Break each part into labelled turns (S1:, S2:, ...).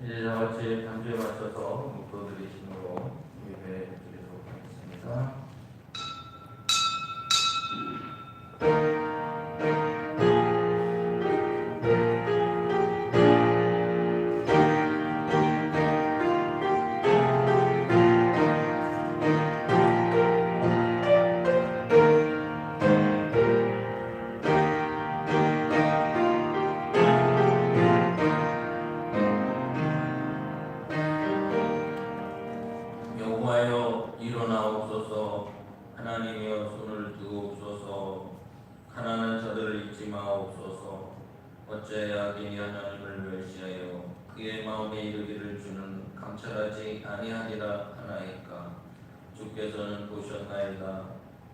S1: 이제 다같이 반주에 맞춰서 목도들이 신으로 예배 드리도록 하겠습니다. 여호와여 일어나옵소서. 하나님이여 손을 드옵소서. 가난한 자들을 잊지 마옵소서. 어찌하여 악인이 하나님을 멸시하여 그의 마음에 이르기를 주는 감찰하지 아니하리라 하나이까. 주께서는 보셨나이다.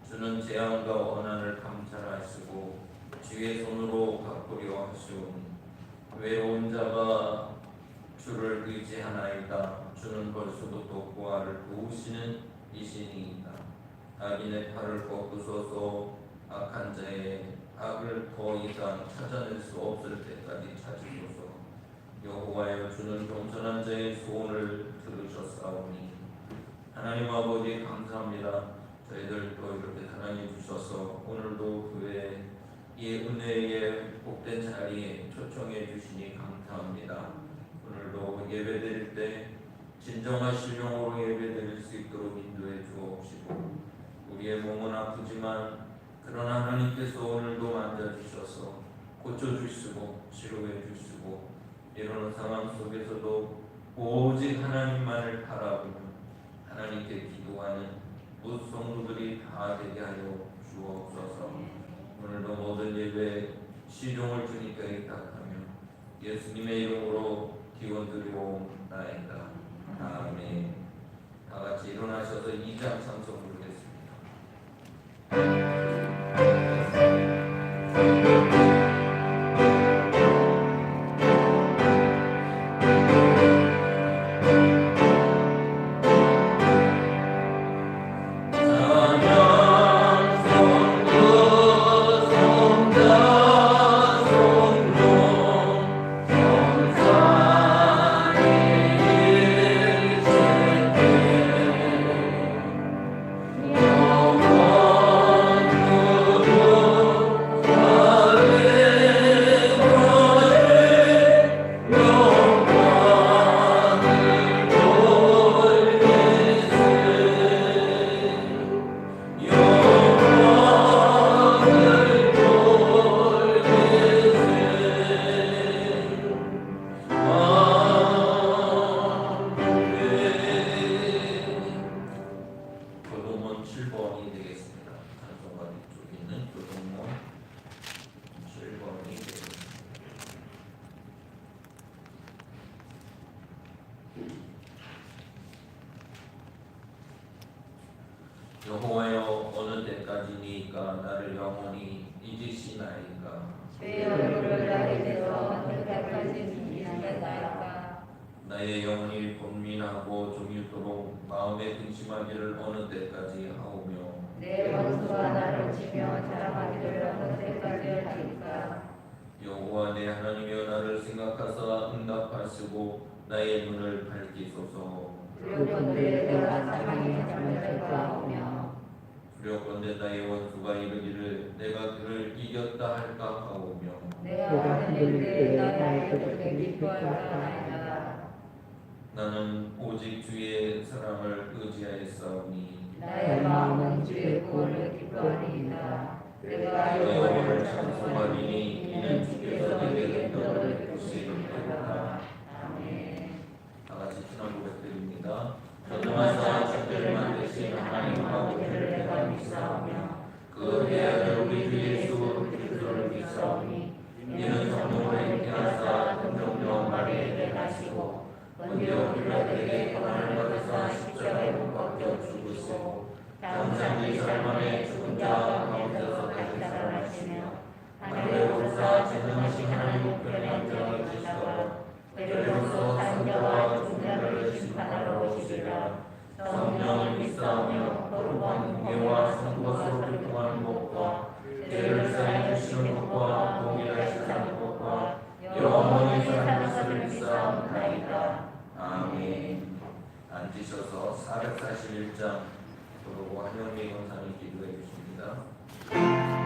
S1: 주는 재앙과 원한을 감찰하시고 주의 손으로 바꾸려 하시오니 외로운 자가 주를 의지하나이다. 주는 벌써부터 고아를 도우시는 이신이이다. 악인의 팔을 꺾으소서. 악한 자의 악을 더 이상 찾아낼 수 없을 때까지 찾으소서. 여호와여 주는 겸손한 자의 소원을 들으셨사오니 하나님 아버지 감사합니다. 저희들도 이렇게 하나님 주셔서 오늘도 교회 이 은혜의 복된 자리에 초청해 주시니 감사합니다. 오늘도 예배드릴 때 진정한 신령으로 예배드릴 수 있도록 인도해 주옵시고 우리의 몸은 아프지만 그러나 하나님께서 오늘도 만져주셔서 고쳐주시고 치료해 주시고 이런 상황 속에서도 오직 하나님만을 바라보는 하나님께 기도하는 모든 성도들이 다 되게 하여 주옵소서. 오늘도 모든 예배 시종을 주님께 의탁하며 예수님의 이름으로 기원드리옵나이다. 아멘. 다같이 일어나셔서 2장 찬송 부르겠습니다.
S2: Oh
S1: 여호와여 어느 때까지니까 나를 영원히 잊으시나이까.
S2: 주의 얼굴을 나에게 대서 어느 때까지 잊으시나이까.
S1: 나의 영혼이 번민하고 종일토록 마음에 근심하기를 어느 때까지 하오며
S2: 내 원수가 나를 치며 자랑하기를 어느 때까지 하리까.
S1: 여호와 내 하나님이여 나를 생각하사 응답하시고 나의 눈을 밝히소서.
S2: 두렵건대 내가 사망의 잠들까 하오며
S1: 두렵건대 나의 원수가 이르기를 내가 그를 이겼다 할까 하오며
S2: 내가 흔들 때 나의 곁에 기뻐할까 하나이다.
S1: 나는 오직 주의 사랑을 의지하였사오니
S2: 나의 마음은 주의 구원을 기뻐하리이다. 내가 여호와를 찬송하리니 이는 주께서 내게 너를 베푸시리로다. 아멘.
S1: 다 같이 신앙 고백드립니다. 전능하사 천지를 만드신 하나님 아버지를 내가 믿사오며 그 외아들 우리 주 예수 그리스도를 믿사오니 이는 성령으로 잉태하사 성령령 마리아에게 나시고 본디오 빌라도에게 고난을 받으사 십자가에 못 박혀 죽으시고 장사기 살만에 죽은 자 가운데서 다시 살아나시며 하늘에 오르사 전능하신 하나님 우편에 앉아 계시다가 때로서 사는 자와 죽은 자를 심판하러 오시리라. 성령을 믿사오며 거룩한 공예와 성도서로 교통하는 것과 죄를 사해 주시는 것과 동일하신 사는 것과 영원히 사는 것을 믿사옵나이다. 아멘. 앉으셔서 441장 부르고 한영미 권사님 기도해 주십니다.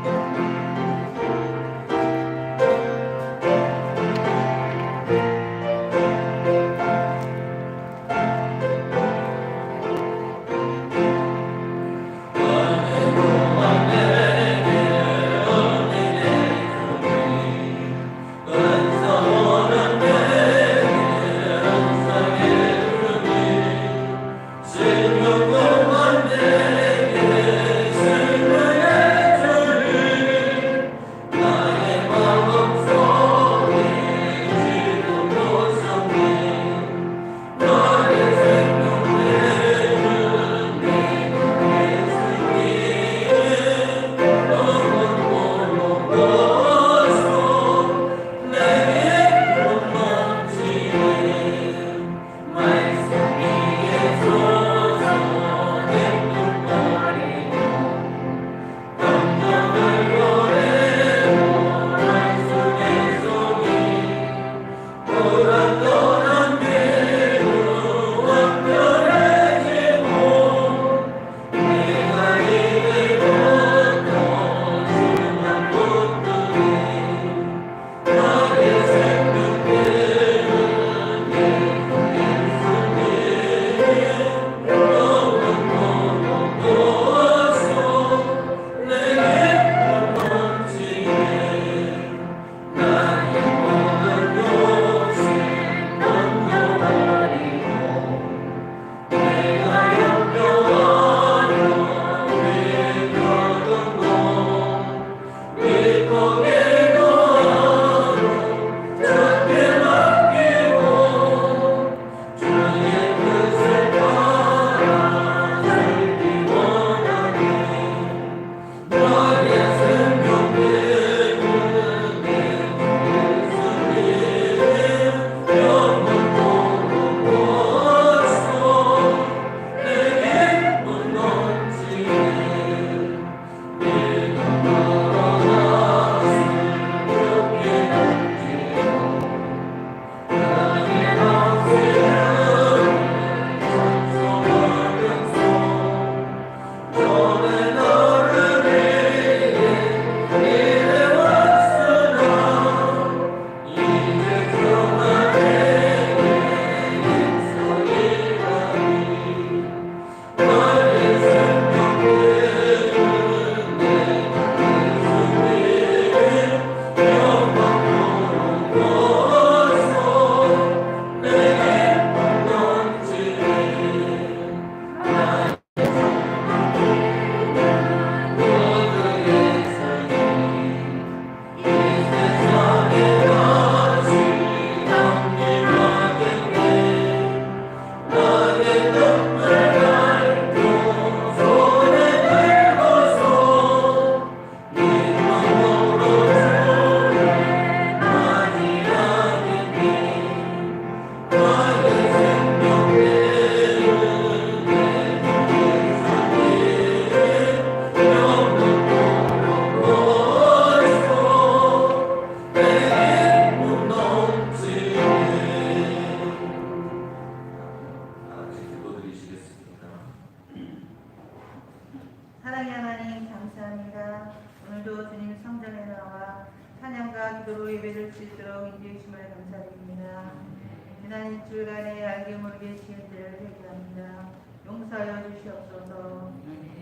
S3: 지난 일주일간에 알게 모르게 지은 죄를 회개합니다. 용서하여 주시옵소서.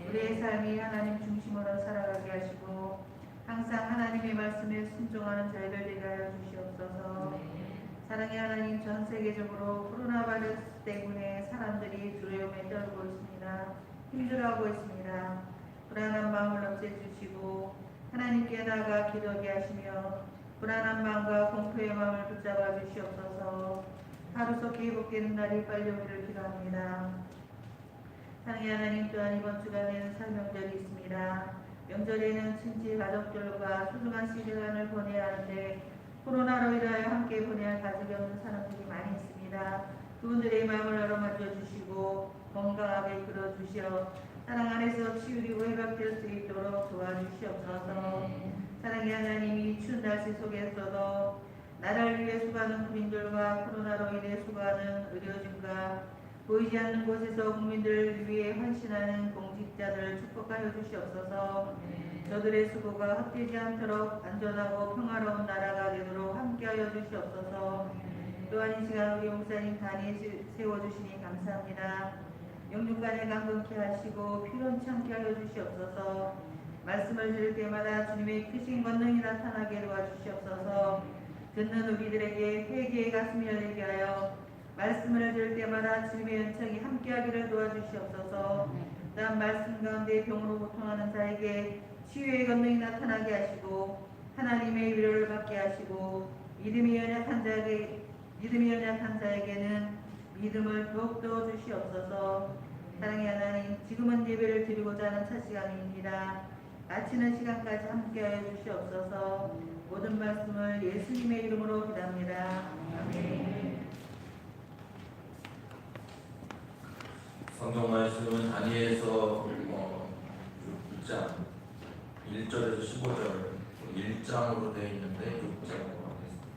S3: 우리의 삶이 하나님 중심으로 살아가게 하시고 항상 하나님의 말씀에 순종하는 저희들 되게 하여 주시옵소서. 사랑의 하나님, 전 세계적으로 코로나 바이러스 때문에 사람들이 두려움에 떨고 있습니다. 힘들어하고 있습니다. 불안한 마음을 없애주시고 하나님께 나아가 기도하게 하시며 불안한 마음과 공포의 마음을 붙잡아 주시옵소서. 하루속히 회복되는 날이 빨리 오기를 기도합니다. 사랑의 하나님, 또한 이번 주간에는 설 명절이 있습니다. 명절에는 친지 가족들과 소중한 시간을 보내야 하는데 코로나로 인하여 함께 보내야 할 가족이 없는 사람들이 많이 있습니다. 그분들의 마음을 어루만져 주시고 건강하게 이끌어 주시어 사랑 안에서 치유리고 회복될 수 있도록 도와주시옵소서. 사랑의 하나님이 추운 날씨 속에서도 나라를 위해 수고하는 국민들과 코로나로 인해 수고하는 의료진과 보이지 않는 곳에서 국민들을 위해 헌신하는 공직자들을 축복하여 주시옵소서. 저들의 수고가 헛되지 않도록 안전하고 평화로운 나라가 되도록 함께하여 주시옵소서. 또한 이 시간 우리 목사님 단위에 세워주시니 감사합니다. 영육간에 강건케 하시고 피론치 않게 하여 주시옵소서. 말씀을 들을 때마다 주님의 크신 권능이 나타나게 도와주시옵소서. 듣는 우리들에게 회개의 가슴이 열리게 하여 말씀을 들을 때마다 주님의 은총이 함께하기를 도와주시옵소서. 또한 말씀 가운데 병으로 고통하는 자에게 치유의 권능이 나타나게 하시고 하나님의 위로를 받게 하시고 믿음이 연약한 자에게는 믿음을 더욱더 주시옵소서. 사랑의 하나님, 지금은 예배를 드리고자 하는 첫 시간입니다. 마치는 시간까지 함께하여 주시옵소서. 모든 말씀을 예수님의 이름으로 기도합니다. 아멘.
S1: 성경 말씀은 다니엘서 6장 1절에서 15절 1장으로 되어 있는데 6장으로 하겠습니다.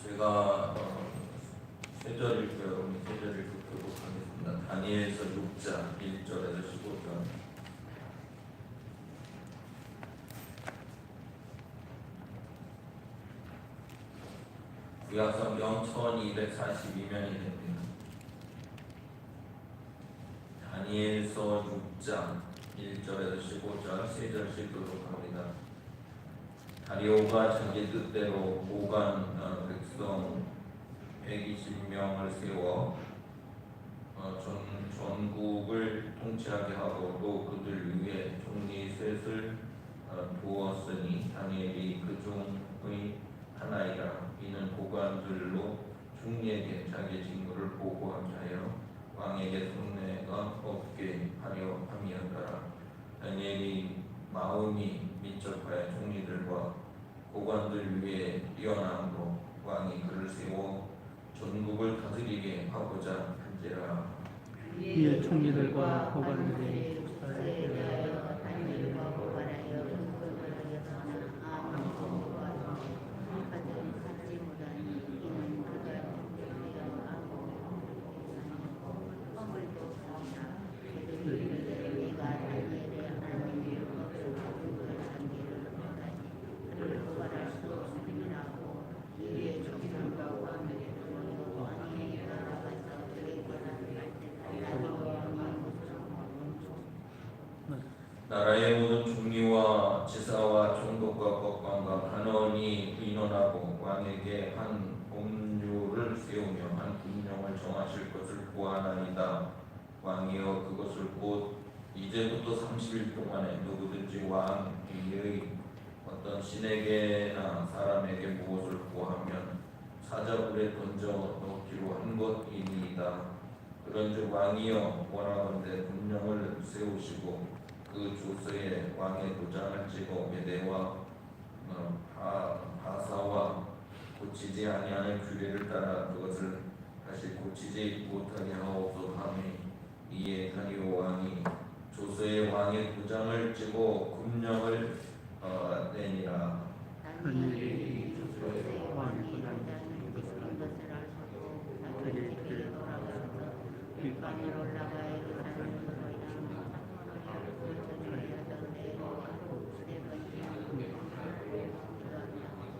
S1: 제가 세 절 읽고요. 여러분이 세 절 읽도록 하겠습니다. 다니엘서 6장 1절에서 15절. 구약성경 1242면이 됩니다. 다니엘서 6장 1절에서 15절 세 절씩 읽도록 합니다. 다리오가 자기 뜻대로 보관 백성 120명을 세워 전국을 통치하게 하고 또 그들 위에 총리 셋을 두었으니 다니엘이 그 중의 하나이라. 이는 보관들로 총리에게 자기 직무를 보고하게 하여 왕에게 손해가 없게 하려 함이었더라. 다니엘이 마음이 민첩하여 총리들과 고관들 위에 뛰어남으로 왕이 그를 세워 전국을 다스리게 하고자 한지라.
S4: 이에 총리들과 고관들이
S2: 국사에 대하여 다니엘과 보관하여 전국을 아무것과 받은 받지 못하니 이는 그가 공격하여 하고 허물도 사나 그들이 내가 다니엘의 하나님의 법을 단계를 못하니 그를 보관할 수 없음이라고. 이에 총리들과 고관들이 왕에게 나아가서 그의 권한을
S1: 나라의 모든 총리와 지사와 총독과 법관과 간원이 의논하고 왕에게 한 법률을 세우며 한 군령을 정하실 것을 구하나이다. 왕이여 그것을 곧 이제부터 30일 동안에 누구든지 왕의 어떤 신에게나 사람에게 무엇을 구하면 사자굴에 던져 넣기로 한 것이니이다. 그런즉 왕이여 원하건대 군령을 세우시고 그 조서에 왕의 도장을 찍어 메대와 바사와 고치지 아니하는 규례를 따라 그것을 다시 고치지 못하게 하옵소서 하매 이에 다리오 왕이 조서에 왕의 도장을 찍어 금령을 내니라.
S4: 다니엘이 조서에 왕의 도장을 찍은 것을 알고 자기 집에 돌아가서 밀방에 올라가 예루살렘으로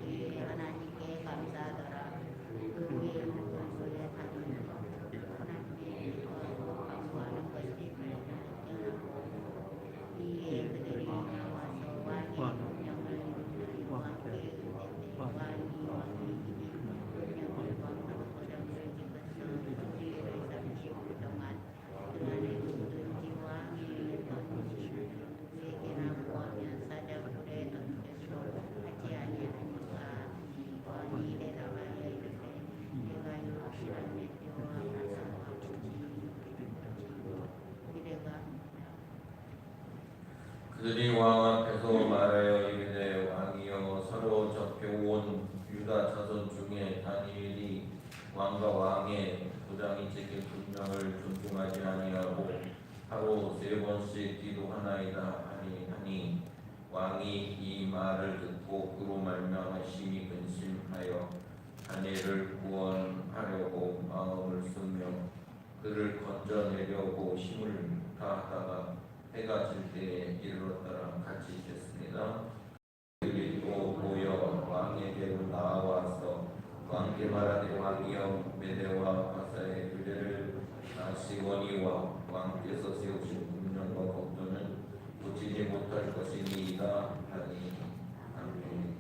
S4: 이에
S1: 그들이 왕 앞에서 말하여 이르되 왕이여 서로 접해온 유다 자손 중에 다니엘이 왕과 왕의 도장이 찍힌 분명을 존중하지 아니하고 하루 3번씩 기도하나이다 하니 왕이 이 말을 듣고 그로 말미암아 심히 근심하여 다니엘을 구원하려고 마음을 쓰며 그를 건져내려고 힘을 다하다가 해가 질 때에 이르렀더라. 같이 읽겠습니다. 그들이 또 모여 왕에게로 나와서 왕께 말하되 왕이여 메대와 바사의 규례를 시원이와 왕께서 세우신 분명과 법도는 고치지 못할 것이니이다 하니 아멘.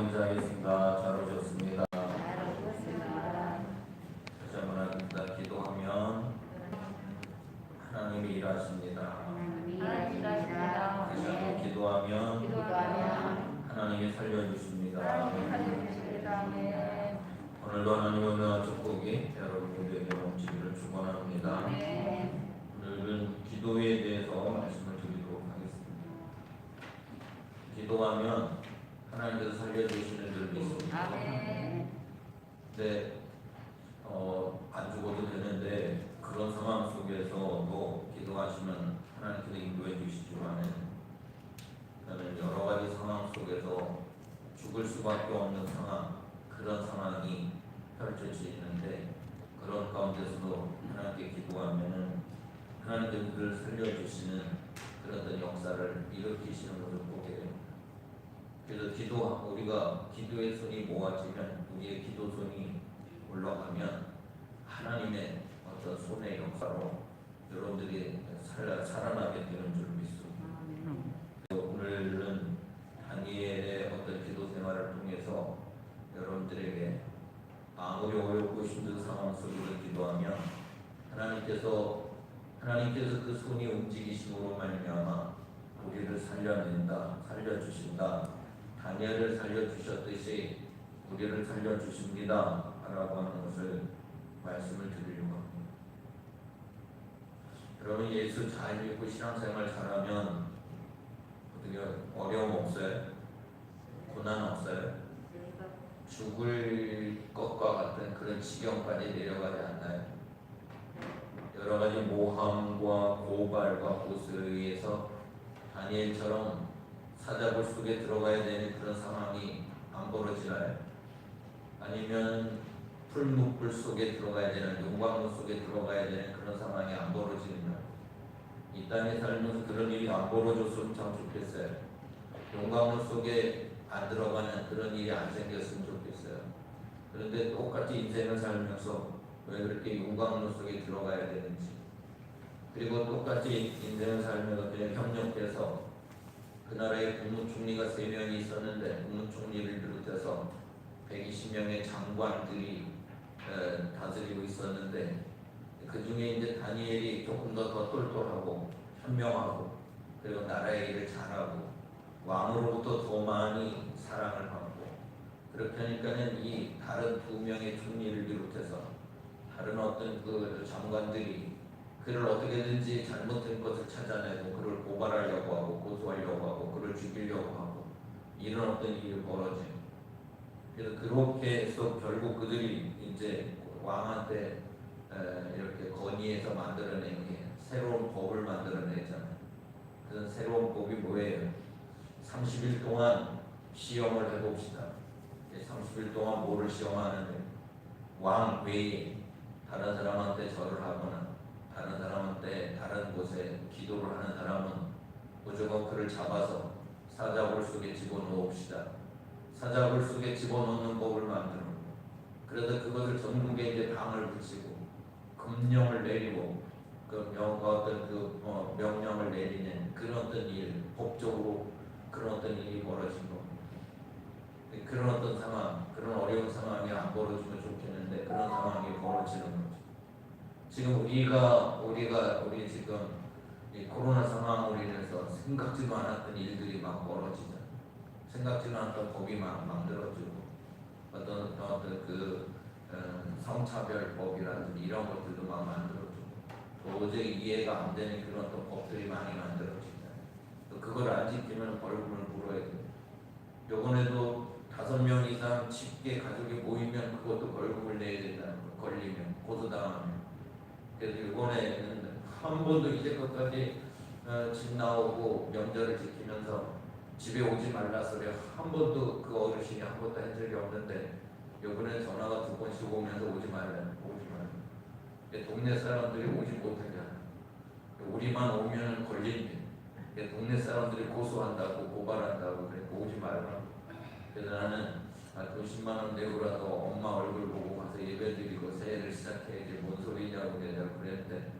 S1: 인사하겠습니다. 잘 오셨습니다. 다시 한번 하겠습니다. 기도하면 하나님이 일하십니다. 다시 한번 기도하면 하나님이 살려주십니다. 오늘도 하나님의 은혜와 축복이 여러분들에게 넘치기를 축원합니다. 오늘은 기도에 대해서 말씀을 드리도록 하겠습니다. 기도하면 하나님께서 살려주시는 줄 믿습니다. 네, 안 죽어도 되는데 그런 상황 속에서도 기도하시면 하나님께서 인도해 주시지만은 저는 여러 가지 상황 속에서 죽을 수밖에 없는 상황, 그런 상황이 펼쳐지는데 그런 가운데서도 하나님께 기도하면은 하나님께서 그를 살려주시는 그런 어떤 역사를 일으키시는 것을 보게 됩니다. 그래서 우리가 기도의 손이 모아지면 우리의 기도 손이 올라가면 하나님의 어떤 손의 역사로 여러분들이 살아나게 되는 줄 믿습니다. 오늘은 다니엘의 어떤 기도 생활을 통해서 여러분들에게 아무리 어렵고 힘든 상황 속에서 기도하면 하나님께서 하나님께서 그 손이 움직이심으로 말미암아 우리를 살려낸다, 살려주신다. 다니엘을 살려주셨듯이 우리를 살려주십니다 라고 하는 것을 말씀을 드리려고 합니다. 여러분, 예수 잘 믿고 신앙생활 잘하면 어떻게 어려움 없어요? 고난 없어요? 죽을 것과 같은 그런 지경까지 내려가지 않나요? 여러 가지 모함과 고발과 고소에 의해서 다니엘처럼 사자굴 속에 들어가야 되는 그런 상황이 안 벌어지나요? 아니면 풀무불 속에 들어가야 되는, 용광로 속에 들어가야 되는 그런 상황이 안 벌어지나요? 이 땅에 살면서 그런 일이 안 벌어졌으면 참 좋겠어요. 용광로 속에 안 들어가는 그런 일이 안 생겼으면 좋겠어요. 그런데 똑같이 인생을 살면서 왜 그렇게 용광로 속에 들어가야 되는지, 그리고 똑같이 인생을 살면서 그냥 협력해서 그 나라에 국무총리가 3명이 있었는데 국무총리를 비롯해서 120명의 장관들이 다스리고 있었는데, 그 중에 이제 다니엘이 조금 더 똘똘하고 현명하고 그리고 나라의 일을 잘하고 왕으로부터 더 많이 사랑을 받고, 그렇게 하니까는 이 다른 2명의 총리를 비롯해서 다른 어떤 그 장관들이 그를 어떻게든지 잘못된 것을 찾아내고 그를 고발하려고 하고 고소하려고 하고 그를 죽이려고 하고 이런 어떤 일이 벌어져요. 그래서 그렇게 해서 결국 그들이 이제 왕한테 이렇게 건의해서 만들어낸 게 새로운 법을 만들어내잖아요. 그 새로운 법이 뭐예요? 30일 동안 시험을 해봅시다. 30일 동안 뭐를 시험하는데, 왕 외에 다른 사람한테 절을 하거나 다른 사람한테 다른 곳에 기도를 하는 사람은 무조건 그를 잡아서 사자굴 속에 집어넣읍시다. 사자굴 속에 집어넣는 법을 만들어. 그래서 그것을 전국에 이제 당을 붙이고 금령을 내리고 어떤 명령을 내리는 그런 어떤 일, 법적으로 그런 어떤 일이 벌어진 겁니다. 그런 어떤 상황, 그런 어려운 상황이 안 벌어지면 좋겠는데 그런 상황이 벌어지는 거죠. 지금 우리 지금 이 코로나 상황으로 인해서 생각지도 않았던 일들이 막 벌어지잖아요. 생각지도 않았던 법이 막 만들어지고 어떤 그 성차별법이라든지 이런 것들도 막 만들어지고 도저히 이해가 안 되는 그런 또 법들이 많이 만들어지잖아요. 또 그걸 안 지키면 벌금을 물어야 돼요. 요번에도 5명 이상 집게 가족이 모이면 그것도 벌금을 내야 된다는 거, 걸리면 고소당하면. 그래서 이번에는 한 번도 이제까지 집 나오고 명절을 지키면서 집에 오지 말라 소리 한 번도 그 어르신이 한 번도 한 적이 없는데, 이번에 전화가 2번씩 오면서 오지 말라. 동네 사람들이 오지 못하게 하는. 우리만 오면 걸린대. 동네 사람들이 고소한다고 고발한다고 그래 오지 말라. 그래서 나는 돈 10만 원 내고라도 엄마 얼굴 보고 가서 예배드리고 새해를 시작해야지 뭔 소리냐고 내가 그랬는데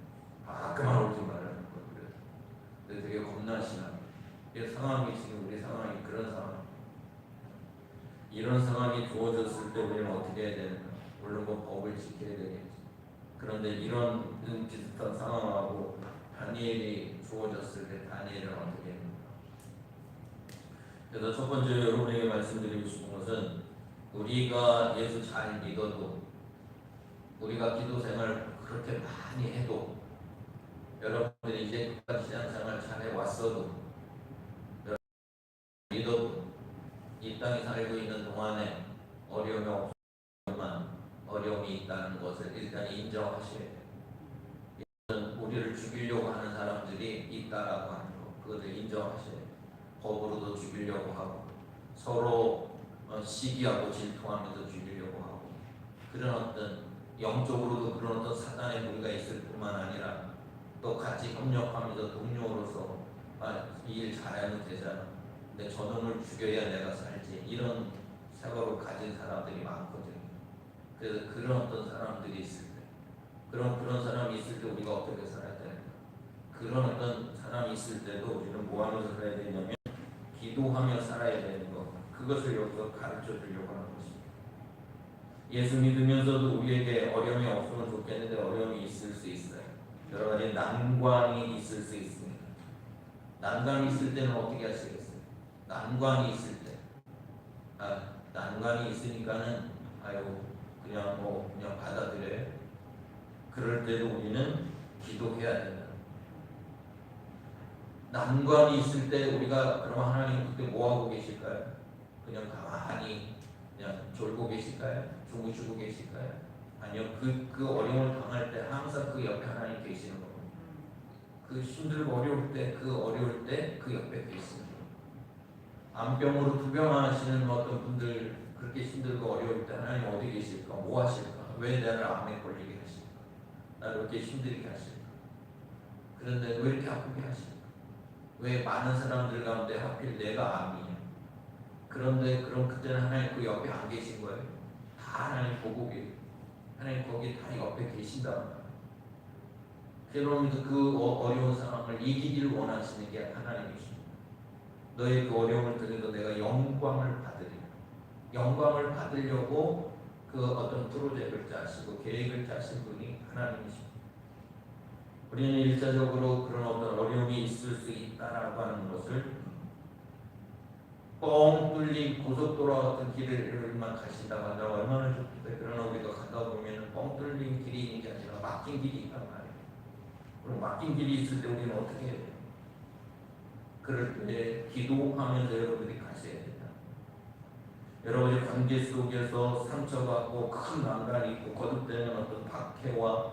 S1: 그만 오지 말라는 거 그래. 근데 되게 겁나시나. 이 상황이 지금 우리 상황이 그런 상황. 이런 상황이 주어졌을 때 우리는 어떻게 해야 되는가? 물론 뭐 법을 지켜야 되겠지. 그런데 이런 비슷한 상황하고 다니엘이 주어졌을 때 다니엘은 어떻게 했는가? 그래서 첫 번째 여러분에게 말씀드리고 싶은 것은, 우리가 예수 잘 믿어도, 우리가 기도 생활 그렇게 많이 해도, 여러분들이 이제까지 신앙생활 잘 해왔어도, 믿어도 이 땅에 살고 있는 동안에 어려움이 없지만 어려움이 있다는 것을 일단 인정하셔야 돼요. 우리를 죽이려고 하는 사람들이 있다라고 하는 것, 그것을 인정하셔야 돼요. 법으로도 죽이려고 하고 서로 시기하고 질투하면서 죽이려고 하고, 그런 어떤 영적으로도 그런 어떤 사단의 무리가 있을 뿐만 아니라 또 같이 협력하면서 동료로서 이 일 잘하면 되잖아. 근데 저놈을 죽여야 내가 살지, 이런 생각을 가진 사람들이 많거든요. 그래서 그런 어떤 사람들이 있을 때, 그런 사람이 있을 때 우리가 어떻게 살아야 되는가? 그런 어떤 사람이 있을 때도 우리는 뭐 하면서 살아야 되냐면 기도하며 살아야 되는 것, 그것을 여기서 가르쳐 주려고 하는 것입니다. 예수 믿으면서도 우리에게 어려움이 없으면 좋겠는데 어려움이 있을 수 있어요. 여러 가지 난관이 있을 수 있습니다. 난관이 있을 때는 어떻게 하시겠어요? 난관이 있을 때, 난관이 있으니까는 그냥 받아들여요. 그럴 때도 우리는 기도해야 된다. 난관이 있을 때 우리가 그럼 하나님 그때 뭐 하고 계실까요? 그냥 가만히 그냥 졸고 계실까요? 주무시고 계실까요? 아니요, 그 어려움을 당할 때 항상 그 옆에 하나님 계시는 겁니다. 그 힘들고 어려울 때 그 옆에 계시는 겁니다. 암병으로 투병하시는 어떤 분들 그렇게 힘들고 어려울 때 하나님 어디 계실까? 뭐 하실까? 왜 나를 암에 걸리게 하실까? 나를 이렇게 힘들게 하실까? 그런데 왜 이렇게 아프게 하실까? 왜 많은 사람들 가운데 하필 내가 암이냐? 그런데 그럼 그때는 하나님 그 옆에 안 계신 거예요. 다 하나님 보고 계세요. 하나님 거기 다 옆에 계신다는 거예요. 그러면서 그 어려운 상황을 이기기를 원하시는 게 하나님이십니다. 너의 그 어려움을 통해서 내가 영광을 받으려고 그 어떤 프로젝트를 짜시고 계획을 짜신 분이 하나님이십니다. 우리는 일차적으로 그런 어떤 어려움이 있을 수 있다라고 하는 것을 뻥 뚫린 고속도로 같은 길을만 가신다고 한다면 얼마나 좋겠어요. 그러나 우리가 가다 보면 뻥 뚫린 길이 있는 게 아니라 막힌 길이 있단 말이에요. 그럼 막힌 길이 있을 때 우리는 어떻게 해야 돼요? 그럴 때 기도하면서 여러분들이 가셔야 된다. 여러분의 관계 속에서 상처받고 큰 난관이 있고 거듭되는 어떤 박해와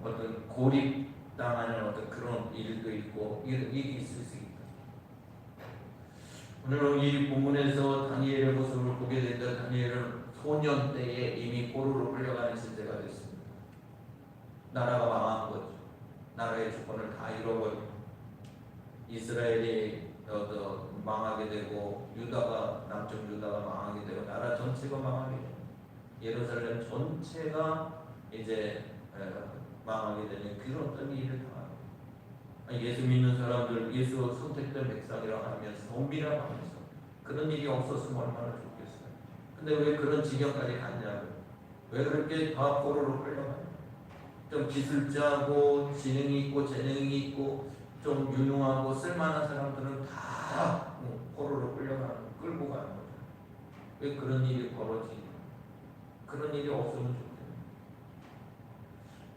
S1: 어떤 고립당하는 어떤 그런 일도 있고 이게 있을 수 있다. 오늘은 이 본문에서 다니엘의 모습을 보게 된다. 다니엘은 소년 때에 이미 포로로 끌려가는 시대가 됐습니다. 나라가 망한 거죠. 나라의 주권을 다 잃어버리고 이스라엘이 망하게 되고 남쪽 유다가 망하게 되고 나라 전체가 망하게 되고 예루살렘 전체가 이제 망하게 되는 그런 어떤 일을 당합니다. 예수 믿는 사람들, 예수 선택된 백성이라고 하면서 엄밀하고 하면서 그런 일이 없었으면 얼마나 좋겠어요. 근데 왜 그런 지경까지 갔냐고요. 왜 그렇게 다 포로로 끌려가요? 좀 기술자고 지능이 있고 재능이 있고 좀 유능하고 쓸만한 사람들은 다 포로로 끌고 가는 거죠. 왜 그런 일이 벌어지냐? 그런 일이 없으면 좋겠네요.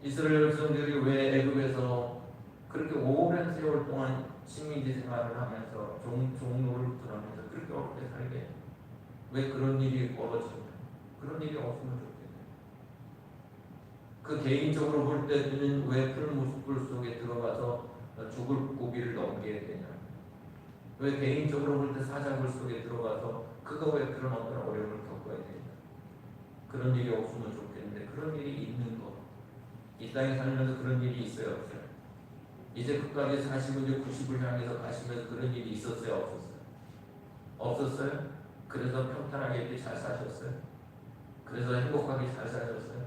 S1: 이스라엘 백성들이 왜 애굽에서 그렇게 오랜 세월 동안 식민지 생활을 하면서 종로를 들으면서 그렇게 어렵게 살게 왜 그런 일이 벌어지냐? 그런 일이 없으면 좋겠네요. 그 개인적으로 볼 때는 왜 풀무불 속에 들어가서 죽을 고비를 넘겨야 되냐? 왜 개인적으로 볼 때 사자굴 속에 들어가서 그가 왜 그런 어떤 어려움을 겪어야 되냐? 그런 일이 없으면 좋겠는데 그런 일이 있는 것. 이 땅에 살면서 그런 일이 있어요, 없어요? 이제 끝까지 40을 90을 향해서 가시면서 그런 일이 있었어요, 없었어요? 없었어요? 그래서 평탄하게 이렇게 잘 사셨어요? 그래서 행복하게 잘 사셨어요?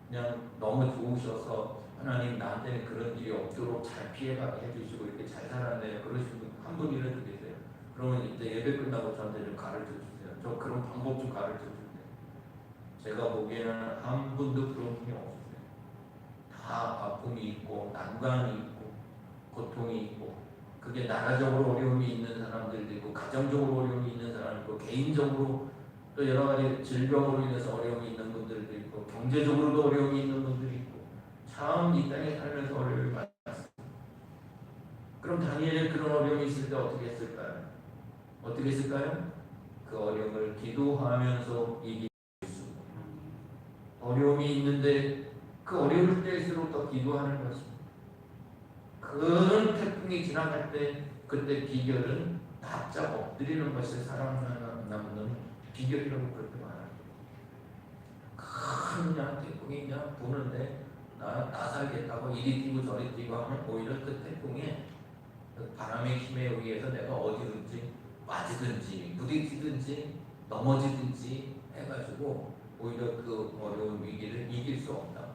S1: 그냥 너무 좋으셔서 하나님 나한테는 그런 일이 없도록 잘 피해가게 해주시고 이렇게 잘 살았네요. 그러시는 분 한 분이라도 계세요. 그러면 이때 예배 끝나고 저한테 좀 가르쳐 주세요. 저 그런 방법 좀 가르쳐 주세요. 제가 보기에는 한 분도 그런 분이 없으세요. 다 아픔이 있고 난관이 있고 고통이 있고 그게 나라적으로 어려움이 있는 사람들도 있고 가정적으로 어려움이 있는 사람도 있고 개인적으로 또 여러 가지 질병으로 인해서 어려움이 있는 분들도 있고 경제적으로도 어려움이 있는 분들이 있고 참 이 땅에 살면서 어려움이 많습니다. 그럼 다니엘은 그런 어려움이 있을 때 어떻게 했을까요? 어떻게 했을까요? 그 어려움을 기도하면서 이길 수 있습니다. 어려움이 있는데 그 어려울 때일수록 더 기도하는 것입니다. 큰 태풍이 지나갈 때 그때 비결은 바짝 엎드리는 것이 살아남는 비결이라고 그렇게 말합니다. 큰 태풍이 그냥 부는데 나 살겠다고 이리 뛰고 저리 뛰고 하면 오히려 그 태풍에 그 바람의 힘에 의해서 내가 어디든지 빠지든지 부딪히든지 넘어지든지 해가지고 오히려 그 어려운 위기를 이길 수 없다.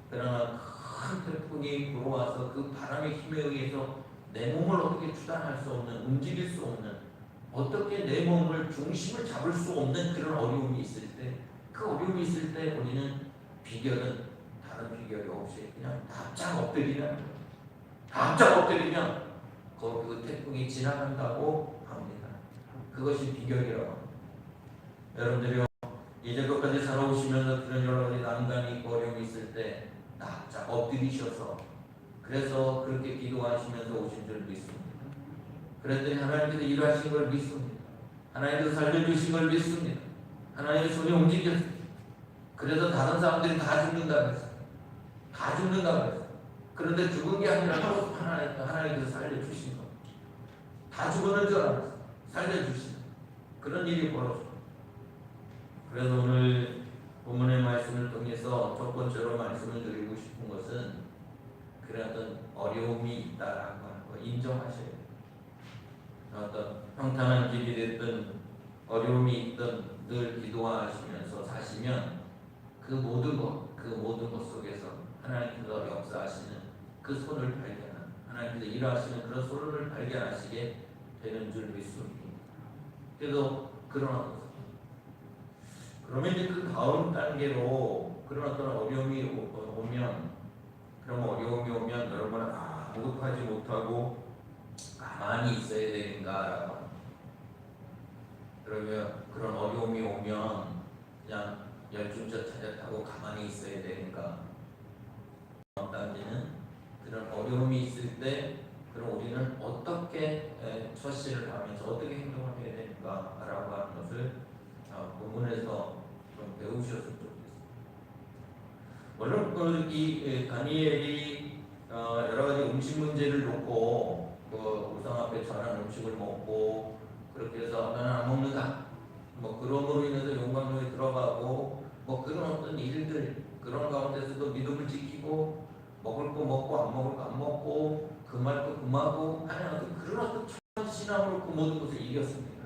S1: 그러나 큰 태풍이 불어와서 그 바람의 힘에 의해서 내 몸을 어떻게 주단할 수 없는, 움직일 수 없는, 어떻게 내 몸을 중심을 잡을 수 없는 그런 어려움이 있을 때, 그 어려움이 있을 때 우리는 비결은 다른 비결이 없이 그냥 납작 엎드리는 거예요. 납작 엎드리면 그 태풍이 지나간다고 합니다. 그것이 비결이라고 합니다. 여러분들이요, 이제까지 살아오시면서 그런 여러 가지 난관이 있고 어려움이 있을 때 납작 엎드리셔서 그래서 그렇게 기도하시면서 오신 줄 믿습니다. 그랬더니 하나님께서 일하신 걸 믿습니다. 하나님께서 살려주신 걸 믿습니다. 하나님의 손이 움직였습니다. 그래서 다른 사람들이 다 죽는다고 했어요. 다 죽는다고 했어요. 그런데 죽은 게 아니라 하나님께서 살려주신 겁니다. 다 죽었는 줄 알았어요. 살려주신 그런 일이 벌어졌어요. 그래서 오늘 본문의 말씀을 통해서 첫 번째로 말씀을 드리고 싶은 것은 그런 어떤 어려움이 있다라고 하는 거 인정하셔야 돼요. 어떤 평탄한 길이 됐든 어려움이 있든 늘 기도하시면서 사시면 그 모든 것 속에서 하나님께서 역사하시는 그 손을 발견하는, 하나님께서 일하시는 그런 손을 발견하시게 되는 줄 믿습니다. 그래서 그러면 이제 그 다음 단계로 그런 어떤 어려움이 오면, 여러분은 아무것도 하지 못하고 가만히 있어야 되는가라고 합니다. 그러면 그런 어려움이 오면 그냥 열중저 차렷하고 가만히 있어야 되는가? 다음 단계는 그런 어려움이 있을 때 그럼 우리는 어떻게 처신을 하면서 어떻게 행동을 해야 되는가라고 하는 것을 본문에서 좀 배우셨으면 좋겠습니다. 물론 이 다니엘이 여러 가지 음식 문제를 놓고 그 우상 앞에 전한 음식을 먹고 그렇게 해서 나는 안 먹는다. 그럼으로 인해서 용광로에 들어가고 그런 어떤 일들 그런 가운데서도 믿음을 지키고 먹을 거 먹고 안 먹을 거 안 먹고 금할 거 금하고 하는 그런 어떤 참 신앙으로 그 모든 것을 이겼습니다.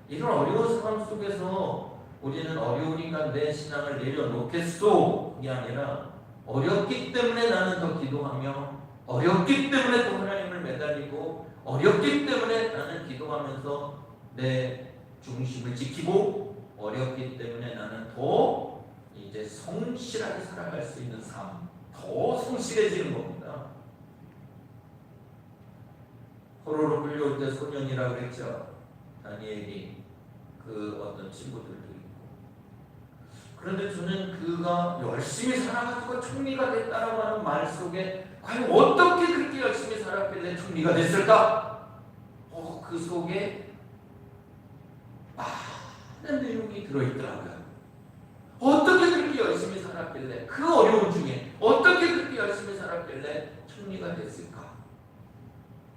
S1: 이런 어려운 상황 속에서 우리는 어려우니까 내 신앙을 내려놓겠소 이게 아니라 어렵기 때문에 나는 더 기도하며 어렵기 때문에 또 하나님을 매달리고 어렵기 때문에 나는 기도하면서 내 중심을 지키고 어렵기 때문에 나는 더 이제 성실하게 살아갈 수 있는 삶, 더 성실해지는 겁니다. 포로로 끌려올 때 소년이라고 그랬죠. 다니엘이 그 어떤 친구들도 있고. 그런데 저는 그가 열심히 살아가지고 총리가 됐다라고 하는 말 속에 과연 어떻게 그렇게 열심히 살았길래 총리가 됐을까? 그 속에 많은 내용이 들어있더라고요. 어떻게 그렇게 열심히 살았길래 그 어려움 중에 어떻게 그렇게 열심히 살았길래 총리가 됐을까?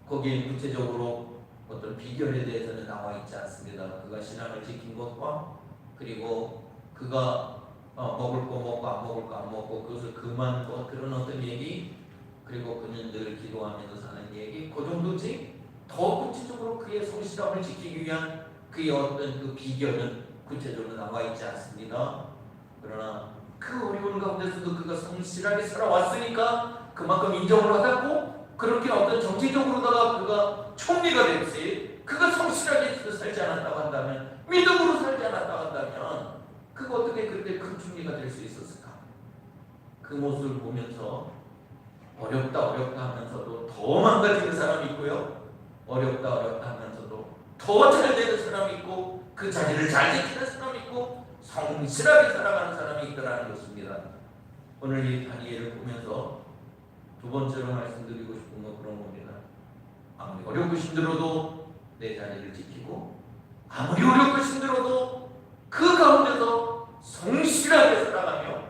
S1: 거기에 구체적으로 어떤 비결에 대해서는 나와 있지 않습니다. 그가 신앙을 지킨 것과 그리고 그가 먹을 거 먹고 안 먹을 거 안 먹고 그것을 금한 것 그런 어떤 얘기 그리고 그는 늘 기도하면서 사는 얘기 그 정도지 더 구체적으로 그의 성실함을 지키기 위한 그의 어떤 그 비결은 구체적으로 나와 있지 않습니다. 그러나 그 어려운 가운데서도 그가 성실하게 살아왔으니까 그만큼 인정을 받았고 그렇게 어떤 정치적으로다가 그가 총리가 됐지 그가 성실하게 살지 않았다고 한다면 믿음으로 살지 않았다고 한다면 그가 어떻게 그렇게 큰 총리가 될 수 있었을까? 그 모습을 보면서 어렵다 하면서도 더 망가지는 사람이 있고요. 어렵다 하면서도 더 잘 되는 사람이 있고 그 자리를 잘 지키는 사람이 있고 성실하게 살아가는 사람이 있더라는 것입니다. 오늘 이 다니엘을 보면서 두 번째로 말씀드리고 싶은 건 그런 겁니다. 아무리 어렵고 힘들어도 내 자리를 지키고 아무리 어렵고 힘들어도 그 가운데서 성실하게 살아가며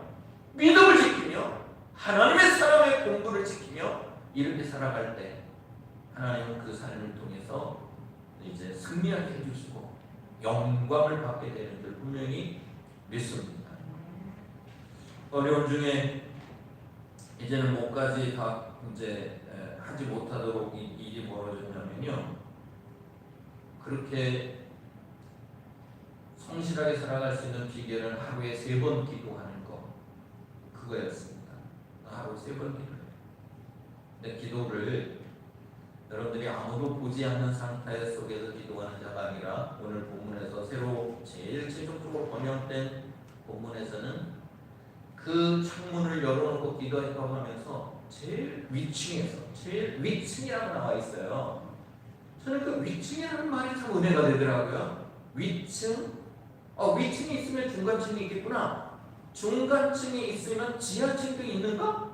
S1: 믿음을 지키며 하나님의 사람의 공부를 지키며 이렇게 살아갈 때 하나님은 그 삶을 통해서 이제 승리하게 해주시고 영광을 받게 되는 줄 분명히 믿습니다. 어려움 중에 이제는 뭐까지 다 이제 하지 못하도록 일이 벌어졌냐면요. 그렇게 성실하게 살아갈 수 있는 비결은 하루에 3번 기도하는 거 그거였습니다. 하루 3번 기도해요. 근데 기도를 여러분들이 아무도 보지 않는 상태 속에서 기도하는 자가 아니라 오늘 본문에서 새로 제일 최종적으로 번역된 본문에서는 그 창문을 열어놓고 기도했다고 하면서 제일 위층에서 제일 위층이라고 나와 있어요. 저는 그 위층이라는 말이 참 은혜가 되더라고요. 위층? 위층이 있으면 중간층이 있겠구나. 중간층이 있으면 지하층도 있는가?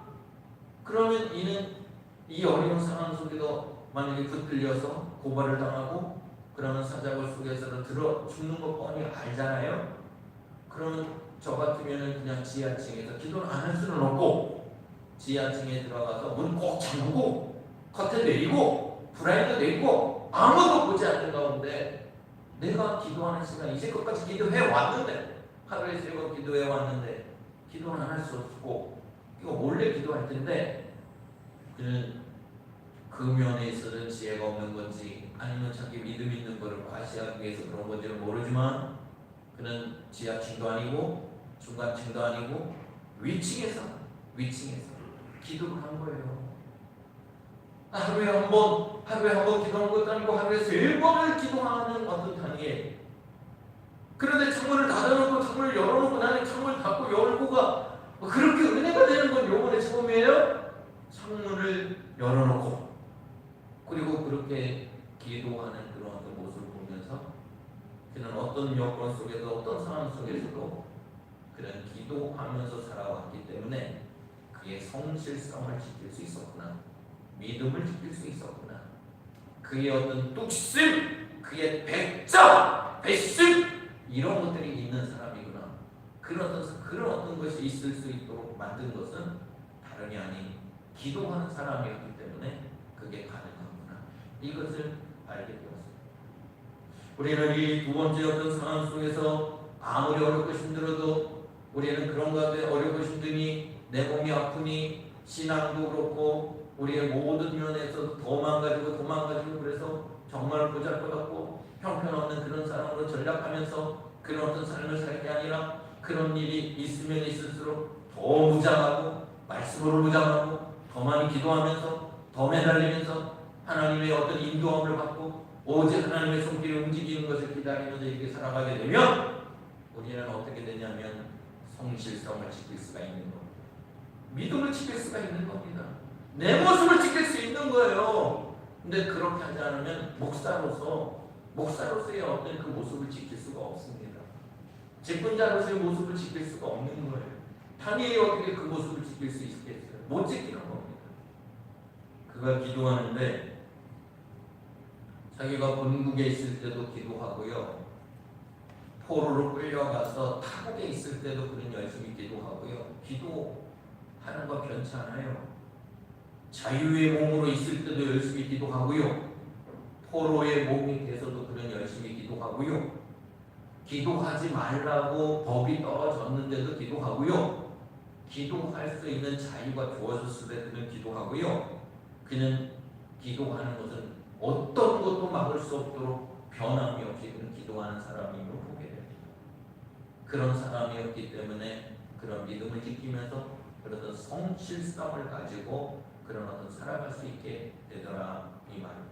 S1: 그러면 이는 이 어려운 상황 속에도 만약에 붙들려서 고발을 당하고 그러면 사자굴 속에서 들어 죽는 것 뻔히 알잖아요. 그러면 저 같으면 그냥 지하층에서 기도를 안 할 수는 없고 지하층에 들어가서 문 꼭 잠그고 커튼 내리고 브라이드 내리고 아무도 보지 않는 가운데 내가 기도하는 시간 이제껏까지 기도해 왔는데 하루에 3번 기도해 왔는데 기도는 안 할 수 없고 이거 몰래 기도할 텐데 그는 그 면에 있어서는 지혜가 없는 건지 아니면 자기 믿음 있는 것을 과시하기 위해서 그런 건지는 모르지만 그는 지하층도 아니고 중간층도 아니고 위층에서 기도를 한 거예요. 하루에 한 번 기도하는 것도 아니고 하루에 3번을 기도하는 어떤 단위에 그런데 창문을 닫아놓고 창문을 열어놓고 나는 창문을 닫고 열고가 그렇게 은혜가 되는 건 요번에 처음이에요. 창문을 열어놓고 그리고 그렇게 기도하는 그런 어떤 모습을 보면서 그는 어떤 여건 속에서 어떤 상황 속에서도 그런 기도하면서 살아왔기 때문에 그의 성실성을 지킬 수 있었구나. 믿음을 지킬 수 있었구나. 그의 어떤 뚝심, 그의 백자, 배심 이런 것들이 있는 사람이구나. 그런 어떤 것이 있을 수 있도록 만든 것은 다름이 아닌 기도하는 사람이었기 때문에 그게 가능하구나. 이것을 알게 되었습니다. 우리는 이 두 번째 어떤 상황 속에서 아무리 어렵고 힘들어도 우리는 그런 가운데 어렵고 힘드니 내 몸이 아프니 신앙도 그렇고 우리의 모든 면에서 더 망가지고 그래서 정말 보잘것없고 형편없는 그런 사람으로 전락하면서 그런 어떤 삶을 살 게 아니라 그런 일이 있으면 있을수록 더 무장하고 말씀으로 무장하고 더 많이 기도하면서 더 매달리면서 하나님의 어떤 인도함을 받고 오직 하나님의 손길이 움직이는 것을 기다리면서 이렇게 살아가게 되면 우리는 어떻게 되냐면 성실성을 지킬 수가 있는 겁니다. 믿음을 지킬 수가 있는 겁니다. 내 모습을 지킬 수 있는 거예요. 근데 그렇게 하지 않으면 목사로서의 어떤 그 모습을 지킬 수가 없습니다. 직분자로서의 모습을 지킬 수가 없는 거예요. 당연히 어떻게 그 모습을 지킬 수 있겠어요? 못 지키는 겁니다. 그가 기도하는데 자기가 본국에 있을 때도 기도하고요. 포로로 끌려가서 타국에 있을 때도 그는 열심히 기도하고요. 기도하는 거 변치 않아요. 자유의 몸으로 있을 때도 열심히 기도하고요. 포로의 몸이 돼서도 그는 열심히 기도하고요. 기도하지 말라고 법이 떨어졌는데도 기도하고요. 기도할 수 있는 자유가 주어졌을 때 그는 기도하고요. 그는 기도하는 것은 어떤 것도 막을 수 없도록 변함이 없이 그는 기도하는 사람임을 보게 됩니다. 그런 사람이었기 때문에 그런 믿음을 지키면서 그런 성실성을 가지고 그런 어떤 살아갈 수 있게 되더라 이 말입니다.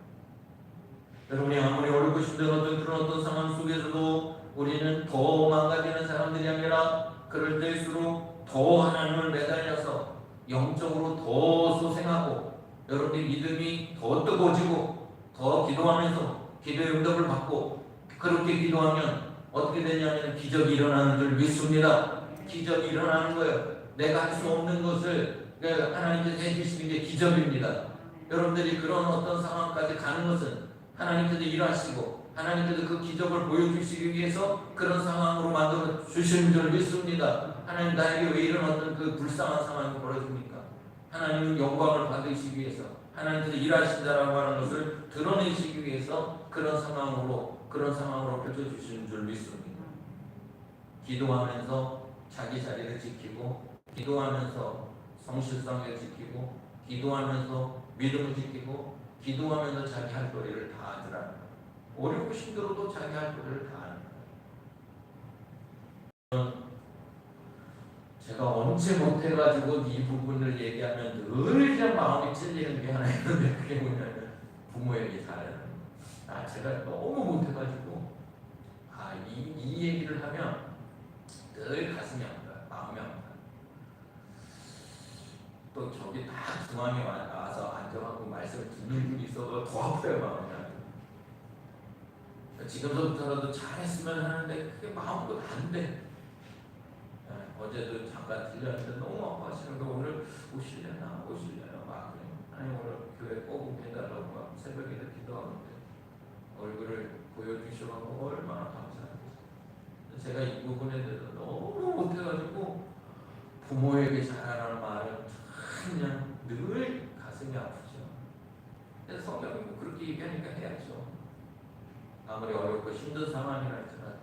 S1: 여러분이 아무리 어렵고 힘든 그런 어떤 상황 속에서도 우리는 더 망가지는 사람들이 아니라 그럴 때일수록 더 하나님을 매달려서 영적으로 더 소생하고 여러분의 믿음이 더 뜨거워지고 더 기도하면서 기도의 응답을 받고 그렇게 기도하면 어떻게 되냐면 기적이 일어나는 줄 믿습니다. 기적이 일어나는 거예요. 내가 할 수 없는 것을 하나님께서 해주시는 게 기적입니다. 여러분들이 그런 어떤 상황까지 가는 것은 하나님께서 일하시고 하나님께서 그 기적을 보여주시기 위해서 그런 상황으로 만들어 주시는 줄 믿습니다. 하나님 나에게 왜 이런 어떤 그 불쌍한 상황이 벌어집니까? 하나님은 영광을 받으시기 위해서 하나님께서 일하신다라고 하는 것을 드러내시기 위해서 그런 상황으로 펼쳐주시는 줄 믿습니다. 기도하면서 자기 자리를 지키고 기도하면서 성실성을 지키고 기도하면서 믿음을 지키고 기도하면서 자기 할 도리를 다 하더라. 어렵고 힘들어도 자기 할 도리를 다 하는 거예요. 제가 언제 못해가지고 이 부분을 얘기하면 늘 그냥 마음이 찔리는 게 하나 있는데 그게 뭐냐면 부모에게 잘하는 거예요. 제가 너무 못해가지고 이 얘기를 하면 늘 가슴이 아파요. 마음이 아파요. 또 저기 딱 중앙에 와서 앉아갖고 말씀을 듣는 분이 있어도 더 아파요 마음이. 지금부터라도 잘했으면 하는데 그게 마음도 안 돼. 어제도 잠깐 들렸는데 너무 아파하시는 거 오늘 오시려나 막 그래요. 아니 오늘 교회 꼭 해달라고 막 새벽에도 기도하는데 얼굴을 보여주셔서 얼마나 감사합니다. 제가 이 부분에 대해서 너무 못해가지고 부모에게 잘하라는 말은 그냥 늘 가슴이 아프죠. 근데 성경이 뭐 그렇게 얘기하니까 해야죠. 아무리 어렵고 힘든 상황이라 할지라도.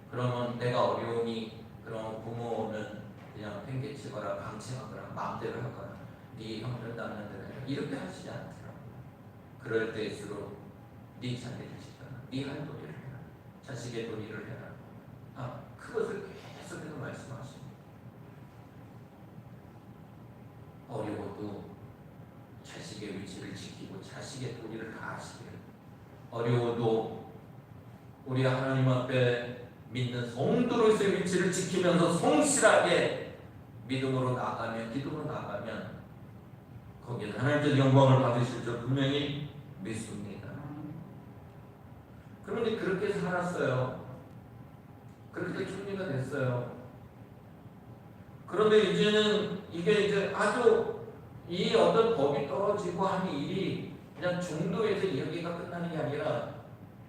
S1: 그러면 내가 어려우니 그런 부모는 그냥 팽개치거나 방치하거나 마음대로 하거나 네 형들 낳는 대로 해라 이렇게 하시지 않더라고요. 그럴 때일수록 네 자녀를 지켜라, 네 할 도리를 해라, 자식의 도리를 해라. 그것을 계속해서 말씀하십니다. 어려워도 자식의 위치를 지키고 자식의 도리를 다 하시길. 어려워도 우리 하나님 앞에 믿는 성도로서의 위치를 지키면서 성실하게 믿음으로 나가면, 기도로 나가면 거기에 하나님께서 영광을 받으실 줄 분명히 믿습니다. 그런데 그렇게 살았어요. 그렇게 준비가 됐어요. 그런데 이제는 이게 이제 아주 이 어떤 법이 떨어지고 하는 일이 그냥 중도에서 이야기가 끝나는 게 아니라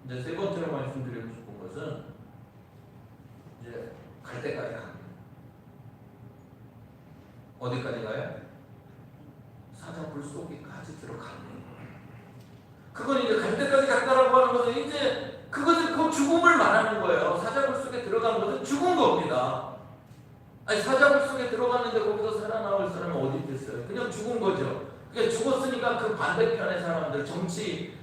S1: 이제 세 번째로 말씀드리고 싶은 것은 이제 갈 때까지 갑니다. 어디까지 가요? 사자굴 속에까지 들어갑니다. 그건 이제 갈 때까지 갔다라고 하는 것은 이제 그것은 그 죽음을 말하는 거예요. 사자굴 속에 들어간 것은 죽은 겁니다. 아니 사자굴 속에 들어갔는데 거기서 살아나올 사람이 어디 있겠어요? 그냥 죽은 거죠. 그러니까 죽었으니까 그 반대편의 사람들,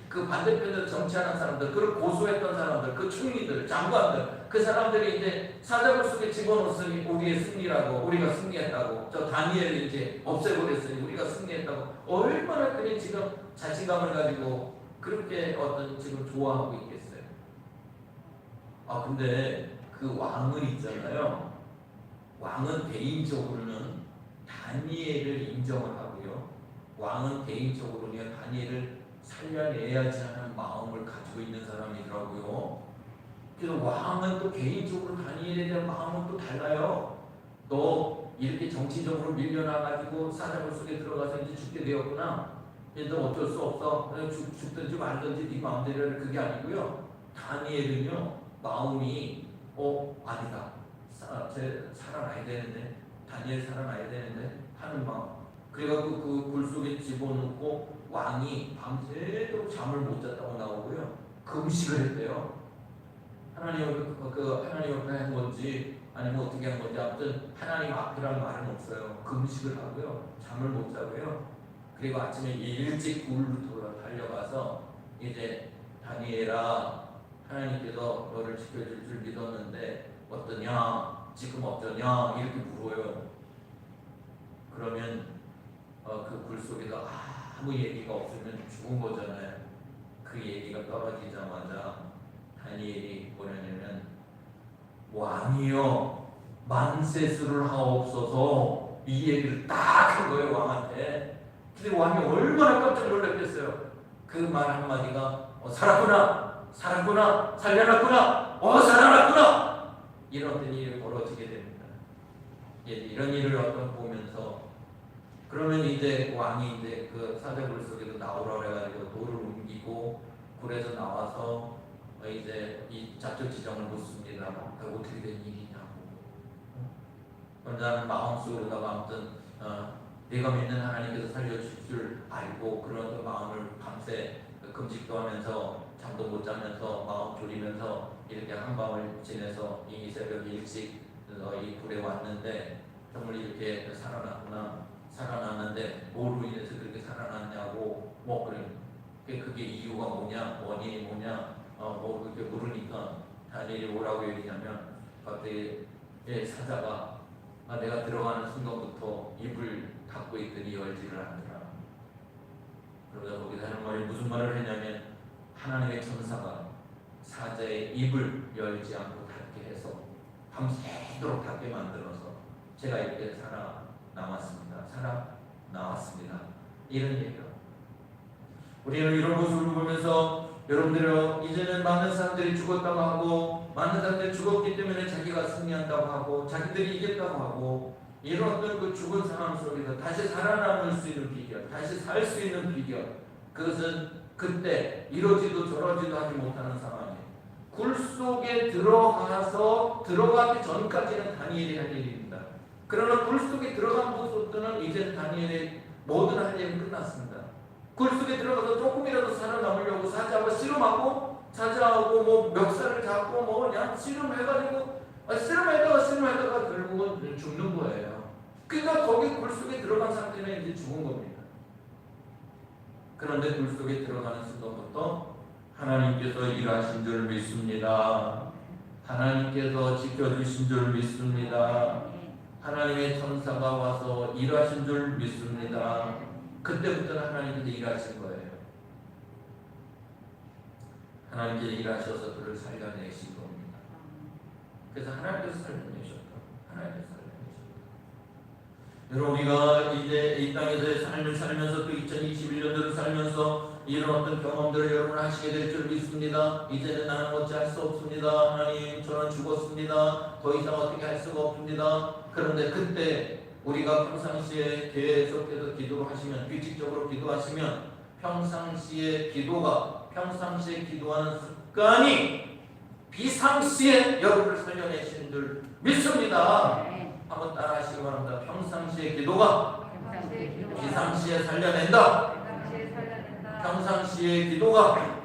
S1: 그 반대편에서 정치하는 사람들, 그를 고소했던 사람들, 그 총리들, 장관들, 그 사람들이 이제 사자굴 속에 집어넣었으니 우리의 승리라고, 우리가 승리했다고, 저 다니엘을 이제 없애버렸으니 우리가 승리했다고, 얼마나 그게 지금 자신감을 가지고 그렇게 어떤 지금 좋아하고 있겠어요. 근데 그 왕은 있잖아요. 왕은 개인적으로는 다니엘을 인정을 하고요. 왕은 개인적으로는 다니엘을 살려내야지 하는 마음을 가지고 있는 사람이더라고요. 그래서 왕은 또 개인적으로 다니엘에 대한 마음은 또 달라요. 너 이렇게 정치적으로 밀려나가지고 사자굴 속에 들어가서 이제 죽게 되었구나. 너 어쩔 수 없어. 그냥 죽든지 말든지 네 마음대로 해. 그게 아니고요. 다니엘은요 마음이 아니다. 제 살아나야 되는데, 다니엘 살아나야 되는데 하는 마음. 그래갖고 그 굴 속에 집어넣고 왕이 밤새도록 잠을 못 잤다고 나오고요. 금식을 했대요. 하나님 앞에 한 건지 아니면 어떻게 한 건지 아무튼 하나님 앞이라는 말은 없어요. 금식을 하고요. 잠을 못 자고요. 그리고 아침에 일찍 굴로 달려가서 이제 다니엘아, 하나님께서 너를 지켜줄 줄 믿었는데 어떠냐? 지금 어떠냐? 이렇게 물어요. 그러면 그 굴 속에서 아무 얘기가 없으면 죽은 거잖아요. 그 얘기가 떨어지자마자 다니엘이 뭐냐면 왕이여 만세수를 하옵소서, 이 얘기를 딱 한 거예요 왕한테. 근데 왕이 얼마나 깜짝 놀랐겠어요. 그 말 한마디가 살았구나, 살았구나, 살려놨구나, 살아났구나, 이런 일이 벌어지게 됩니다. 이런 일을 보면서 그러면 이제 왕이 이제 그 사자굴 속에서 나오라 그래가지고 돌을 옮기고 굴에서 나와서 이제 이 작전 지정을 묻습니다. 어떻게 된 일이냐고. 나는 마음속으로다가 아무튼 내가 믿는 하나님께서 살려주실 줄 알고 그런 마음을 밤새 금식도 하면서 잠도 못 자면서 마음 졸이면서 이렇게 한밤을 지내서 이 새벽 일찍 이 굴에 왔는데 정말 이렇게 살아났구나. 살아났는데 뭐로 인해서 그렇게 살아났냐고 그래. 그게 이유가 뭐냐, 원인이 뭐냐, 그렇게 물으니까 다니엘이 뭐라고 얘기냐면 갑자기 사자가 내가 들어가는 순간부터 입을 닫고 있더니 열지를 않더라. 그러다 거기서 하는 말이 무슨 말을 했냐면 하나님의 천사가 사자의 입을 열지 않고 닫게 해서 밤새도록 닫게 만들어서 제가 이렇게 살아남았습니다. 나왔습니다. 이런 얘기요. 우리는 이런 모습을 보면서 여러분들은 이제는 많은 사람들이 죽었다고 하고 많은 사람들이 죽었기 때문에 자기가 승리한다고 하고 자기들이 이겼다고 하고 이런 어떤 그 죽은 상황 속에서 다시 살아남을 수 있는 비결, 다시 살 수 있는 비결, 그것은 그때 이러지도 저러지도 하지 못하는 상황이에요. 굴 속에 들어가기 전까지는 다니엘이 할 일입니다. 그러나 굴 속에 들어간 모습들은 이제 다니엘의 모든 할 일은 끝났습니다. 굴 속에 들어가서 조금이라도 살아남으려고 사자하고 뭐 멱살을 잡고 뭐 그냥 씨름해다가 결국은 죽는 거예요. 그러니까 거기 굴 속에 들어간 상태는 이제 죽은 겁니다. 그런데 굴 속에 들어가는 순간부터 하나님께서 일하신 줄 믿습니다. 하나님께서 지켜주신 줄 믿습니다. 하나님의 천사가 와서 일하신 줄 믿습니다. 그때부터는 하나님께서 일하신 거예요. 하나님께서 일하셔서 그를 살려내신 겁니다. 그래서 하나님께서 살려내셨다. 하나님께서 살려내셨다. 여러분 우리가 이제 이 땅에서의 삶을 살면서 또 2021년도를 살면서 이런 어떤 경험들을 여러분 하시게 될 줄 믿습니다. 이제는 나는 어찌할 수 없습니다. 하나님 저는 죽었습니다. 더 이상 어떻게 할 수가 없습니다. 그런데 그때 우리가 평상시에 계속해서 기도를 하시면 규칙적으로 기도하시면 평상시에 기도하는 습관이 비상시에 여러분을 살려내시는 줄 믿습니다. 한번 따라 하시기 바랍니다. 평상시에 기도가 비상시에 살려낸다. 평상시에 기도가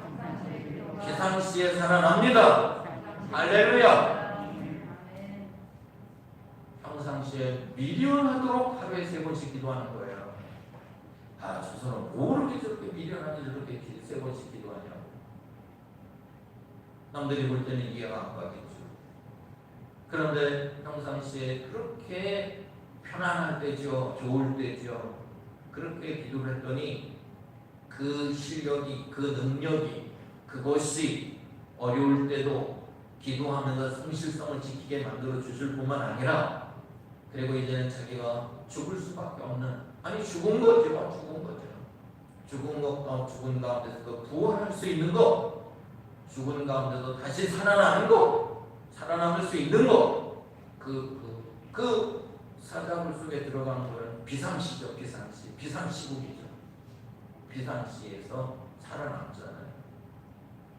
S1: 비상시에 살아납니다. 할렐루야. 평상시에 미련하도록 하루에 3번씩 기도하는 거예요. 아, 저 사람 뭐 이렇게 저렇게 미련하지 저렇게 3번씩 기도하냐고. 남들이 볼 때는 이해가 안 가겠죠. 그런데 평상시에 그렇게 편안할 때죠. 좋을 때죠. 그렇게 기도를 했더니 그 실력이, 그 능력이, 그것이 어려울 때도 기도하면서 성실성을 지키게 만들어 주실 뿐만 아니라 그리고 이제는 자기가 죽을 수밖에 없는, 아니 죽은 거죠. 죽은 가운데서 부활할 수 있는 것, 죽은 가운데서 다시 살아나는 것, 살아남을 수 있는 것, 그 사자굴 속에 들어가는 것은 비상시죠. 비상시국이죠. 비상시에서 살아남잖아요.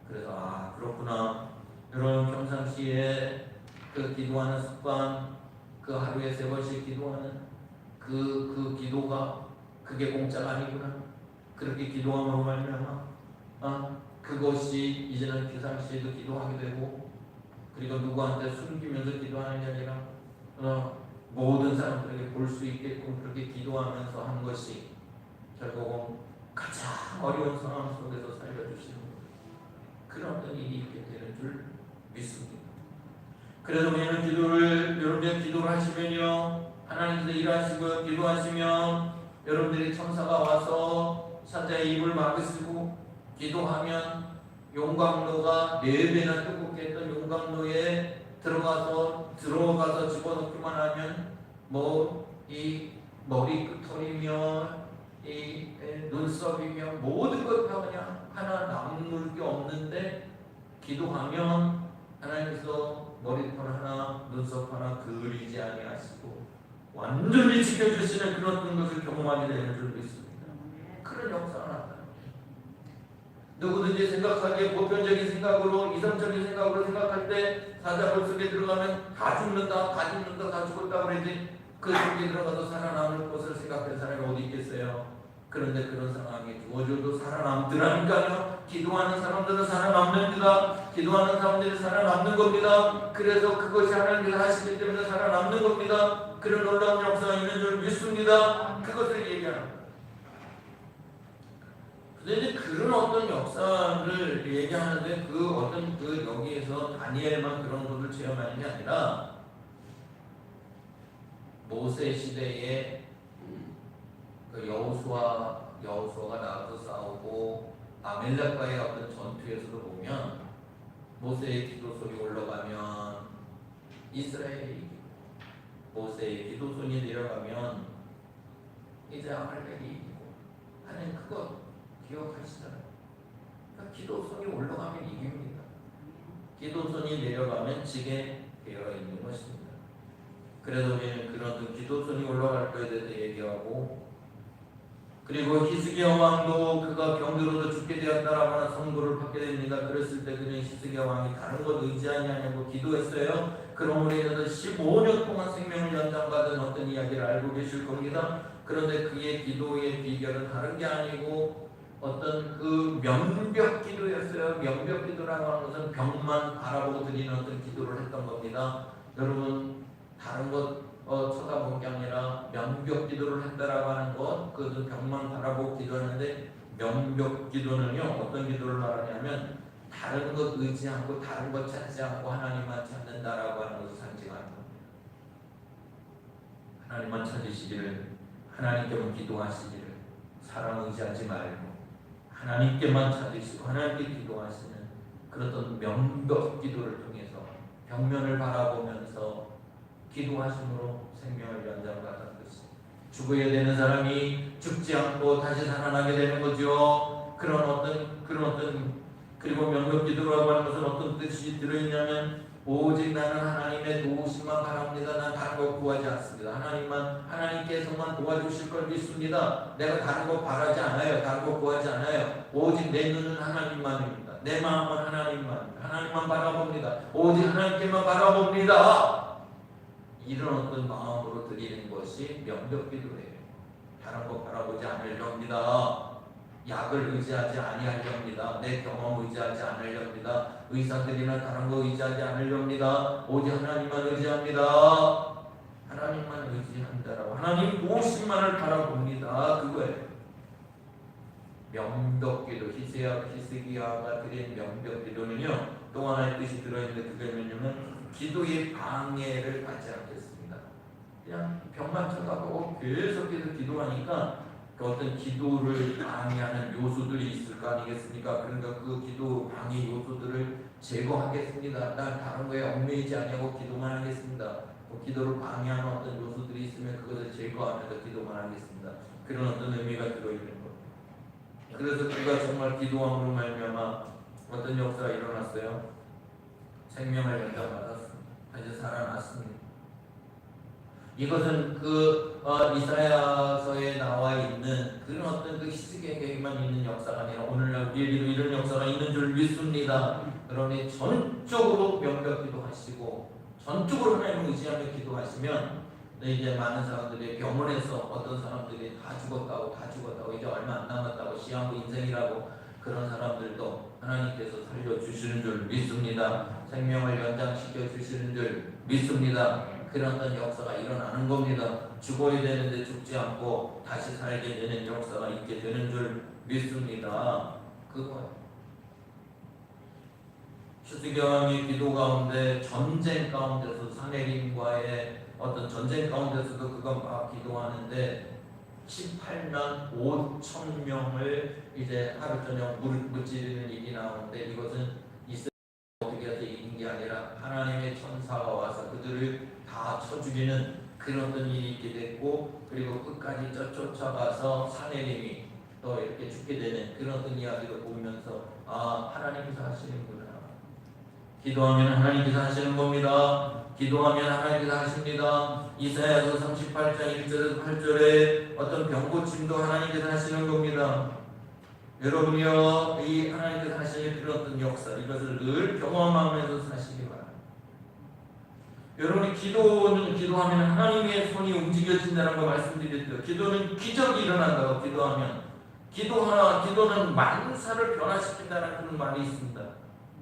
S1: 그래서 그렇구나. 여러분 평상시에 그 기도하는 습관, 그 하루에 3번씩 기도하는 그 기도가 그게 공짜가 아니구나. 그렇게 기도함으로 말미암아 그것이 이제는 비상시에도 기도하게 되고 그리고 누구한테 숨기면서 기도하는 게 아니라 모든 사람들에게 볼 수 있게끔 그렇게 기도하면서 하는 것이 결국은 가장 어려운 상황 속에서 살려주시는 그런 어떤 일이 있게 되는 줄 믿습니다. 그래서 우리는 여러분들 기도를 하시면요, 하나님께서 일하시고 기도하시면 여러분들이 천사가 와서 사자의 입을 막으시고 기도하면 용광로가 4배나 뜨겁게 했던 용광로에 들어가서 집어넣기만 하면 이 머리끝털이며 이 눈썹이며 모든 것 다 그냥 하나 남을 게 없는데 기도하면 하나님께서 머리털 하나 눈썹 하나 그리지 아니하시고 완전히 지켜주시는 그런 것을 경험하게 되는 줄 믿습니다. 그런 역사가 나타납니다. 누구든지 생각하기에 보편적인 생각으로 이성적인 생각으로 생각할 때 사자굴 속에 들어가면 다 죽는다 다 죽었다 그러지 그 속에 들어가서 살아남을 것을 생각하는 사람이 어디 있겠어요. 그런데 그런 상황에 주어져도 살아남더라니까요. 기도하는 사람들은 살아남습니다. 기도하는 사람들이 살아남는 겁니다. 그래서 그것이 하나님께서 하시기 때문에 살아남는 겁니다. 그런 놀라운 역사가 있는 줄 믿습니다. 그것을 얘기하는 거예요. 근데 그런 어떤 역사를 얘기하는데 여기에서 다니엘만 그런 것을 체험하는 게 아니라 모세 시대에 그 여호수아가 나와서 싸우고 아멜렉과의 어떤 전투에서도 보면 모세의 기도손이 올라가면 이스라엘이 모세의 기도손이 내려가면 이제 아말렉이 이기고. 하나님 그거 기억하시잖아요. 그러니까 기도선이 올라가면 이깁니다. 기도선이 내려가면 지게 되어 있는 것입니다. 그래서 우리는 그런 기도선이 올라갈 거에 대해서 얘기하고, 그리고 히스기야 왕도 그가 병들어서 죽게 되었다라고 하는 선고를 받게 됩니다. 그랬을 때 그는 히스기야 왕이 다른 것 의지하지 않냐고 기도했어요. 그러므로 인해서 15년 동안 생명을 연장받은 어떤 이야기를 알고 계실 겁니다. 그런데 그의 기도의 비결은 다른 게 아니고 어떤 그 명벽 기도였어요. 명벽 기도라고 하는 것은 벽만 바라보고 드리는 어떤 기도를 했던 겁니다. 여러분 다른 것 쳐다본 게 아니라 명벽 기도를 했다라고 하는 것, 그것은 벽만 바라보고 기도하는데, 명벽 기도는요 어떤 기도를 말하냐면 다른 것 의지 않고 다른 것 찾지 않고 하나님만 찾는다라고 하는 것을 상징하는 겁니다. 하나님만 찾으시기를, 하나님께만 기도하시기를, 사람 의지하지 말고 하나님께만 찾으시고 하나님께 기도하시는 그런 명벽 기도를 통해서 벽면을 바라보면서 기도하심으로 생명을 연장받은 것이, 죽어야 되는 사람이 죽지 않고 다시 살아나게 되는 거죠. 그런 어떤 그리고 명벽 기도라고 하는 것은 어떤 뜻이 들어있냐면 오직 나는 하나님의 도우심만 바랍니다. 난 다른 거 구하지 않습니다. 하나님께서만 도와주실 걸 믿습니다. 내가 다른 거 바라지 않아요. 다른 거 구하지 않아요. 오직 내 눈은 하나님만입니다. 내 마음은 하나님만 바라봅니다. 오직 하나님께만 바라봅니다. 이런 어떤 마음으로 드리는 것이 명벽 기도예요. 다른 거 바라보지 않으렵니다. 약을 의지하지 아니하렵니다. 내 경험 의지하지 않으렵니다. 의사들이나 다른 거 의지하지 않으렵니다. 오직 하나님만 의지합니다. 하나님만 의지한다라고 하나님 도우심만을 바라봅니다. 그거예요. 명벽기도, 히스기야가 드린 명벽기도는요 또 하나의 뜻이 들어있는데 그게 뭐냐면 기도의 방해를 받지 않겠습니다. 그냥 벽만 쳐다보고 계속해서 기도하니까 그 어떤 기도를 방해하는 요소들이 있을 거 아니겠습니까? 그러니까 그 기도 방해 요소들을 제거하겠습니다. 난 다른 거에 얽매이지 아니하고 기도만 하겠습니다. 그 기도를 방해하는 어떤 요소들이 있으면 그것을 제거하면서 기도만 하겠습니다. 그런 어떤 의미가 들어있는 거예요. 그래서 그가 정말 기도함으로 말미암아 어떤 역사가 일어났어요. 생명을 연장받았습니다. 다시 살아났습니다. 이것은 이사야서에 나와 있는 그런 어떤 그 히스기야에게만 있는 역사가 아니라 오늘날 우리에게도 이런 역사가 있는 줄 믿습니다. 그러니 전적으로 명벽 기도하시고 전적으로 하나님을 의지하며 기도하시면 이제 많은 사람들이 병원에서 어떤 사람들이 다 죽었다고 이제 얼마 안 남았다고 시한부 인생이라고 그런 사람들도 하나님께서 살려주시는 줄 믿습니다. 생명을 연장시켜 주시는 줄 믿습니다. 그런 어떤 역사가 일어나는 겁니다. 죽어야 되는데 죽지 않고 다시 살게 되는 역사가 있게 되는 줄 믿습니다. 그거예요. 히스기야 왕의 기도 가운데 전쟁 가운데서 사내림과의 어떤 전쟁 가운데서도 그가 막 기도하는데 18만 5천 명을 이제 하루 저녁 무찌르는 일이 나오는데 이것은 이스라엘 어떻게 해서 이긴 게 아니라 하나님의 천사가 와서 그들을 다 쳐 죽이는 그런 어떤 일이 있게 됐고 그리고 끝까지 쫓아가서 사내림이 또 이렇게 죽게 되는 그런 어떤 이야기를 보면서 아 하나님께서 하시는구나. 기도하면 하나님께서 하시는 겁니다. 기도하면 하나님께서 하십니다. 이사야서 38장 1절에서 8절에 어떤 병고침도 하나님께서 하시는 겁니다. 여러분이요 이 하나님께서 하시는 그런 어떤 역사 이것을 늘 경험하면서 사시기 바랍니다. 여러분이 기도하면 하나님의 손이 움직여진다는 거 말씀드렸죠. 기도는 기적이 일어난다고 기도는 만사를 변화시킨다는 그런 말이 있습니다.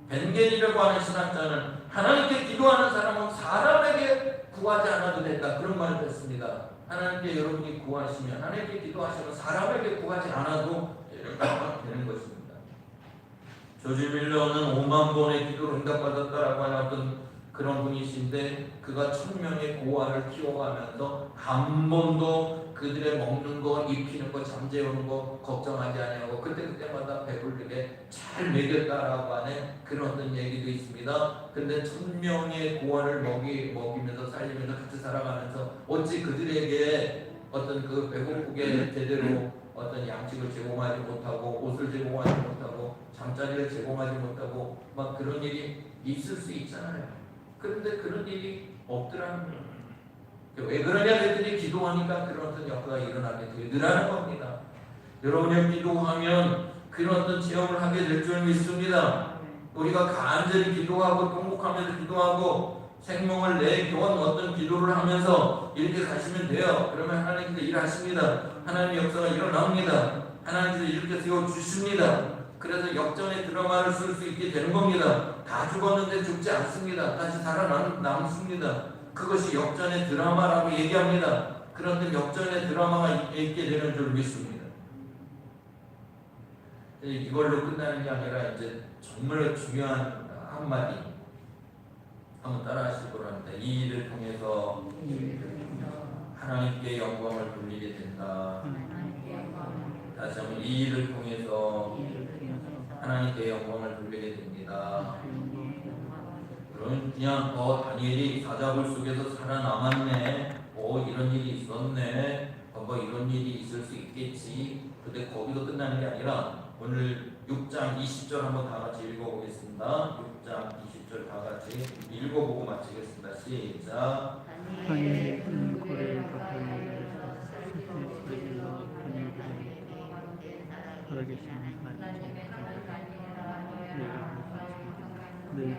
S1: 벤겔이라고 하는 신학자는 하나님께 기도하는 사람은 사람에게 구하지 않아도 된다 그런 말을 했습니다. 하나님께 여러분이 구하시면 하나님께 기도하시면 사람에게 구하지 않아도 되는 것입니다. 조지 밀러는 5만 번의 기도를 응답받았다라고 하는 어떤 그런 분이신데 그가 1000명의 고아를 키워가면서 한 번도 그들의 먹는 거, 입히는 거, 잠재우는 거 걱정하지 않냐고 그때마다 배불리게 잘 먹였다라고 하는 그런 어떤 얘기도 있습니다. 근데 1000명의 고아를 먹이면서 살리면서 같이 살아가면서 어찌 그들에게 어떤 그 배고프게 제대로 어떤 양식을 제공하지 못하고 옷을 제공하지 못하고 잠자리를 제공하지 못하고 막 그런 일이 있을 수 있잖아요. 그런데 그런 일이 없더라는 거예요. 왜 그러냐 했더니 기도하니까 그런 어떤 역사가 일어나게 되더라는 겁니다. 여러분이 기도하면 그런 어떤 체험을 하게 될 줄 믿습니다. 우리가 간절히 기도하고 통곡하면서 기도하고 생명을 내교원 어떤 기도를 하면서 이렇게 가시면 돼요. 그러면 하나님께서 일하십니다. 하나님의 역사가 일어납니다. 하나님께서 이렇게 세워주십니다. 그래서 역전의 드라마를 쓸 수 있게 되는 겁니다. 다 죽었는데 죽지 않습니다. 다시 살아남습니다. 그것이 역전의 드라마라고 얘기합니다. 그런데 역전의 드라마가 있게 되는 줄 믿습니다. 이걸로 끝나는 게 아니라 이제 정말 중요한 한마디 한번 따라 하실 거랍니다. 이 일을 통해서 하나님께 영광을 돌리게 된다. 다시 한번 이 일을 통해서 하나님께 영광을 돌리게 됩니다. 그럼 그냥 다니엘이 사자굴 속에서 살아남았네. 이런 일이 있었네. 이런 일이 있을 수 있겠지. 근데 거기서 끝나는 게 아니라 오늘 6장 20절 한번 다 같이 읽어보겠습니다. 6장 20절 다 같이 읽어보고 마치겠습니다. 시작.
S4: 다니엘이 큰 고래를 가까이에서 살아계신 하나님 내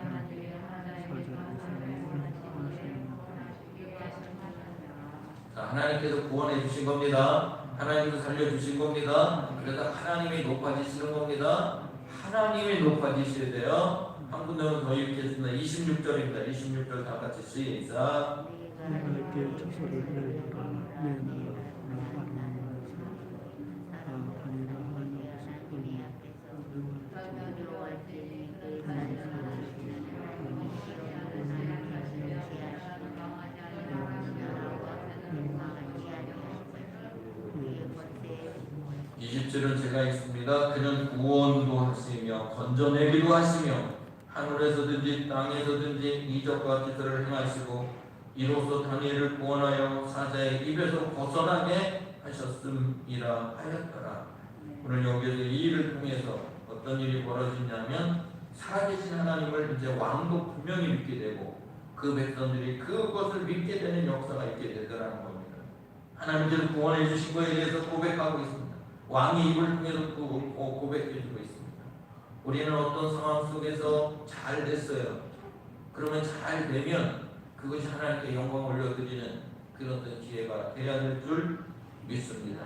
S1: 하나님께서 구원해 주신 겁니다. 하나님께서 살려주신 겁니다. 그래서 하나님이 높아지시는 겁니다. 하나님이 높아지셔야 돼요. 한 군데만 더 읽겠습니다. 26절입니다. 26절 다 같이 시작.
S4: 하나님께 처소를 내리라 내 나라로 하나님께서 다니라
S1: 은 제가 있습니다. 그는 구원도 하시며 건져내기도 하시며 하늘에서든지 땅에서든지 이적과 기사를 행하시고 이로써 다니엘을 구원하여 사자의 입에서 벗어나게 하셨음이라 하였더라. 오늘 여기서 이 일을 통해서 어떤 일이 벌어지냐면 살아계신 하나님을 이제 왕도 분명히 믿게 되고 그 백성들이 그것을 믿게 되는 역사가 있게 되더라는 겁니다. 하나님께서 구원해 주신 것에 대해서 고백하고 있습니다. 왕이 입을 통해서 고백해주고 있습니다. 우리는 어떤 상황 속에서 잘 됐어요. 그러면 잘 되면 그것이 하나님께 영광 올려드리는 그런 기회가 돼야 될 줄 믿습니다.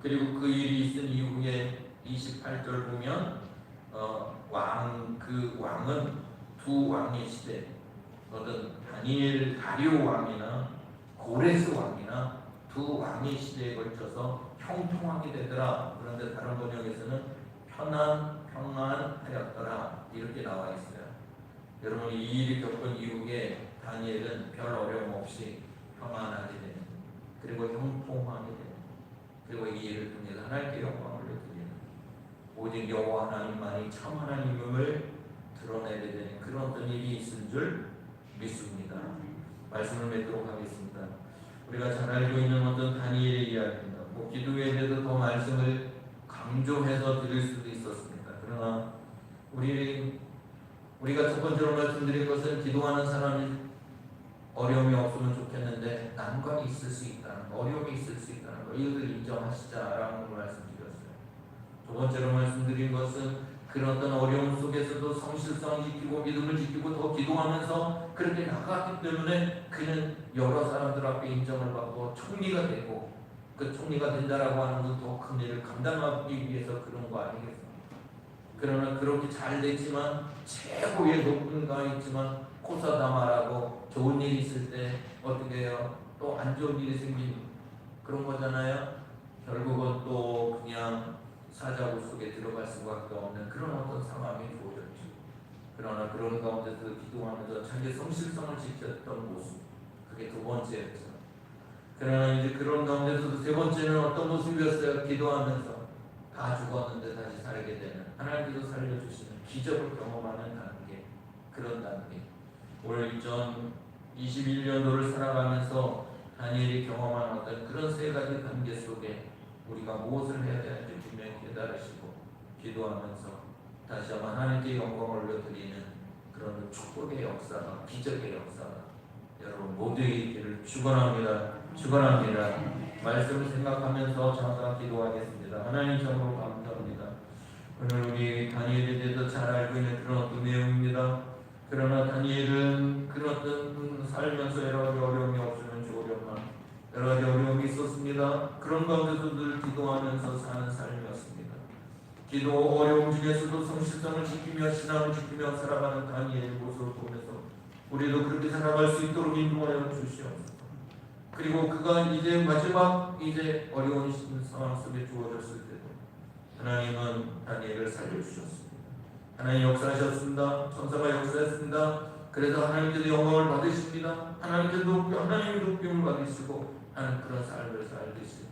S1: 그리고 그 일이 있은 이후에 28절 보면 그 왕은 두 왕의 시대 어떤 다리오 왕이나 고레스 왕이나 두 왕의 시대에 걸쳐서 형통하게 되더라. 그런데 다른 번역에서는 평안하였더라 이렇게 나와 있어요. 여러분이 이 일이 겪은 이후에 다니엘은 별 어려움 없이 평안하게 되는 그리고 형통하게 되는 그리고 이 일을 통해서 하나님께 영광을 올려드리는 오직 여호와 하나님만이 참 하나님임을 드러내게 되는 그런 어떤 일이 있은 줄 믿습니다. 말씀을 맺도록 하겠습니다. 우리가 잘 알고 있는 어떤 다니엘의 이야기입니다. 기도에 대해서 더 말씀을 강조해서 드릴 수도 있었습니다. 그러나 우리가 첫 번째로 말씀드린 것은 기도하는 사람이 어려움이 없으면 좋겠는데 난관이 있을 수 있다는 거, 어려움이 있을 수 있다는 거 이것을 인정하시자라고 말씀드렸어요. 두 번째로 말씀드린 것은 그런 어떤 어려움 속에서도 성실성을 지키고 믿음을 지키고 더 기도하면서 그렇게 나갔기 때문에 그는 여러 사람들 앞에 인정을 받고 총리가 되고 그 총리가 된다라고 하는 건 더 큰 일을 감당하기 위해서 그런 거 아니겠습니까? 그러나 그렇게 잘 됐지만 최고의 높은 가 있지만 코사다마라고 좋은 일이 있을 때 어떻게 해요? 또 안 좋은 일이 생긴 그런 거잖아요. 결국은 또 그냥 사자굴 속에 들어갈 수밖에 없는 그런 어떤 상황이 주어졌죠. 그러나 그런 가운데서 기도하면서 자기 성실성을 지켰던 모습 그게 두 번째였죠. 그러나 이제 그런 가운데서도 세 번째는 어떤 모습이었어요? 기도하면서 다 죽었는데 다시 살게 되는 하나님께서 살려주시는 기적을 경험하는 단계 그런 단계. 올 2021년도를 살아가면서 다니엘이 경험한 어떤 그런 세 가지 관계 속에 우리가 무엇을 해야 되는지 분명히 깨달으시고 기도하면서 다시 한번 하나님께 영광을 올려드리는 그런 축복의 역사가, 기적의 역사가 여러분 모두에게 있기를 축원합니다. 축원합니다. 말씀을 생각하면서 잠깐 기도하겠습니다. 하나님 참으로 감사합니다. 오늘 우리 다니엘에 대해서 잘 알고 있는 그런 어떤 내용입니다. 그러나 다니엘은 그런 어떤 살면서 여러 가지 어려움이 없으면 좋으련만 여러 가지 어려움이 있었습니다. 그런 가운데서 늘 기도하면서 사는 삶이었습니다. 기도 어려움 중에서도 성실성을 지키며 신앙을 지키며 살아가는 다니엘의 모습을 보면서 우리도 그렇게 살아갈 수 있도록 인도하여 주시옵소서. 그리고 그가 이제 마지막 어려운 상황 속에 주어졌을 때도 하나님은 다니엘을 살려주셨습니다. 하나님 역사하셨습니다. 천사가 역사했습니다. 그래서 하나님께서 영광을 받으십니다. 하나님이 높임을 받으시고 하는 그런 삶을 살듯이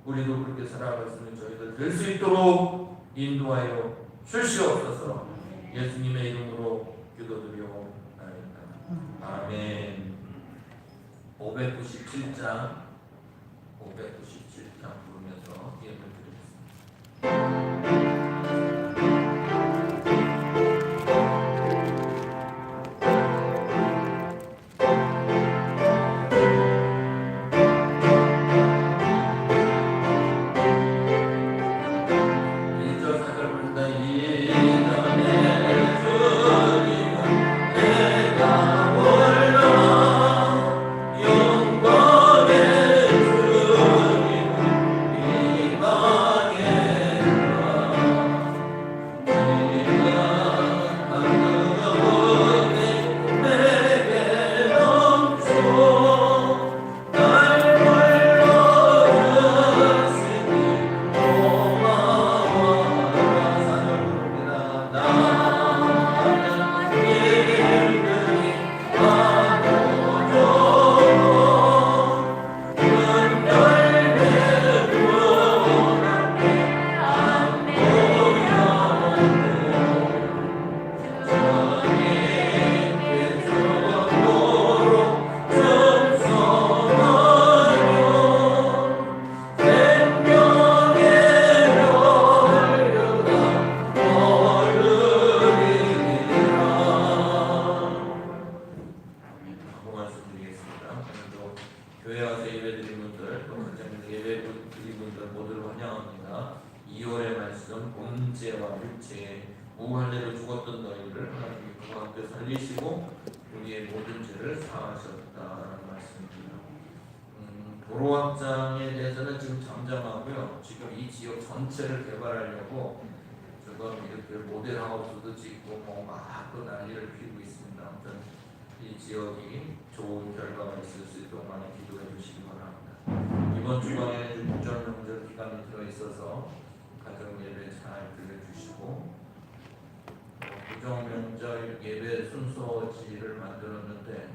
S1: 우리도 그렇게 살아갔으면 저희들 될 수 있도록 인도하여 주시옵소서. 예수님의 이름으로 기도드리옵나이다. 아멘. 597장 부르면서 예배 드리겠습니다. 교회 와서 예배 드린 분들, 또 가정에서 예배 드린 분들 모두를 환영합니다. 2월의 말씀, 범죄와 육체에 무할례로 죽었던 너희를 하나님이 그와 함께 살리시고 우리의 모든 죄를 사하셨다라는 말씀입니다. 도로 확장에 대해서는 지금 잠잠하고요. 지금 이 지역 전체를 개발하려고 지금 이렇게 모델 하우스도 짓고 막 또 난리를 피우고 있습니다. 아무튼 이 지역이 좋은 결과가 있을 수 있도록 많이 기도해 주시기 바랍니다. 이번 주간에 구절 명절 기간이 들어있어서 가정 예배 잘 드려주시고 구정 명절 예배 순서지를 만들었는데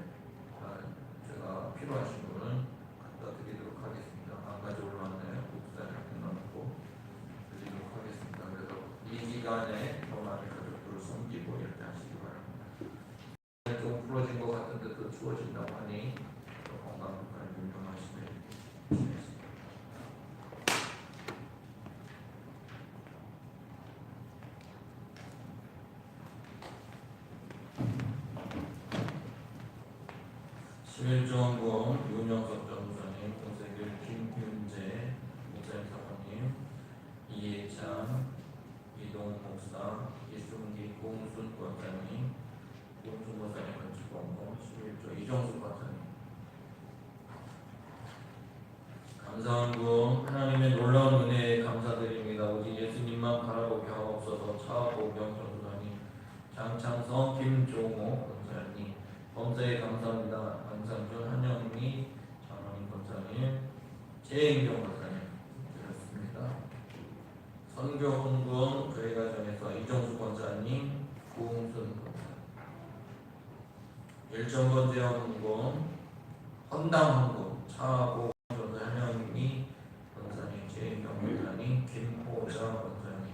S1: 제가 필요하신 분은 갖다 드리도록 하겠습니다. 한 가지 올라왔네요. 국산을 해놓고 드리도록 하겠습니다. 그래서 이 기간에 더 많은 가족들을 섬기고 이렇게 하시기 바랍니다. 좀 풀어진 것 같은데 더 추워진다고 하니 건강하게 운동하시면 되겠습니다. 심일정원 윤영석 전무사님, 공세길 김윤재 목사님 사모님, 이해찬, 이동 목사, 이승기 공순 권사님, 공순 권사님 건축공동 11조 이정수 권사님. 감사한 분 하나님의 놀라운 은혜에 감사드립니다. 오직 예수님만 바라보게 하옵소서. 차보경 전사님, 장창성 김종호 권사님, 범사에 감사합니다. 강상준 한영미 장원인 권사님, 최인경 권사님 드렸습니다. 선교 홍보원 교회 가정에서 이정수 권사님, 구홍순 권사님, 일정번제 홍보원 헌당 홍보 차보 전사 한영미 권사님, 최인경 권사님, 김호자 권사님,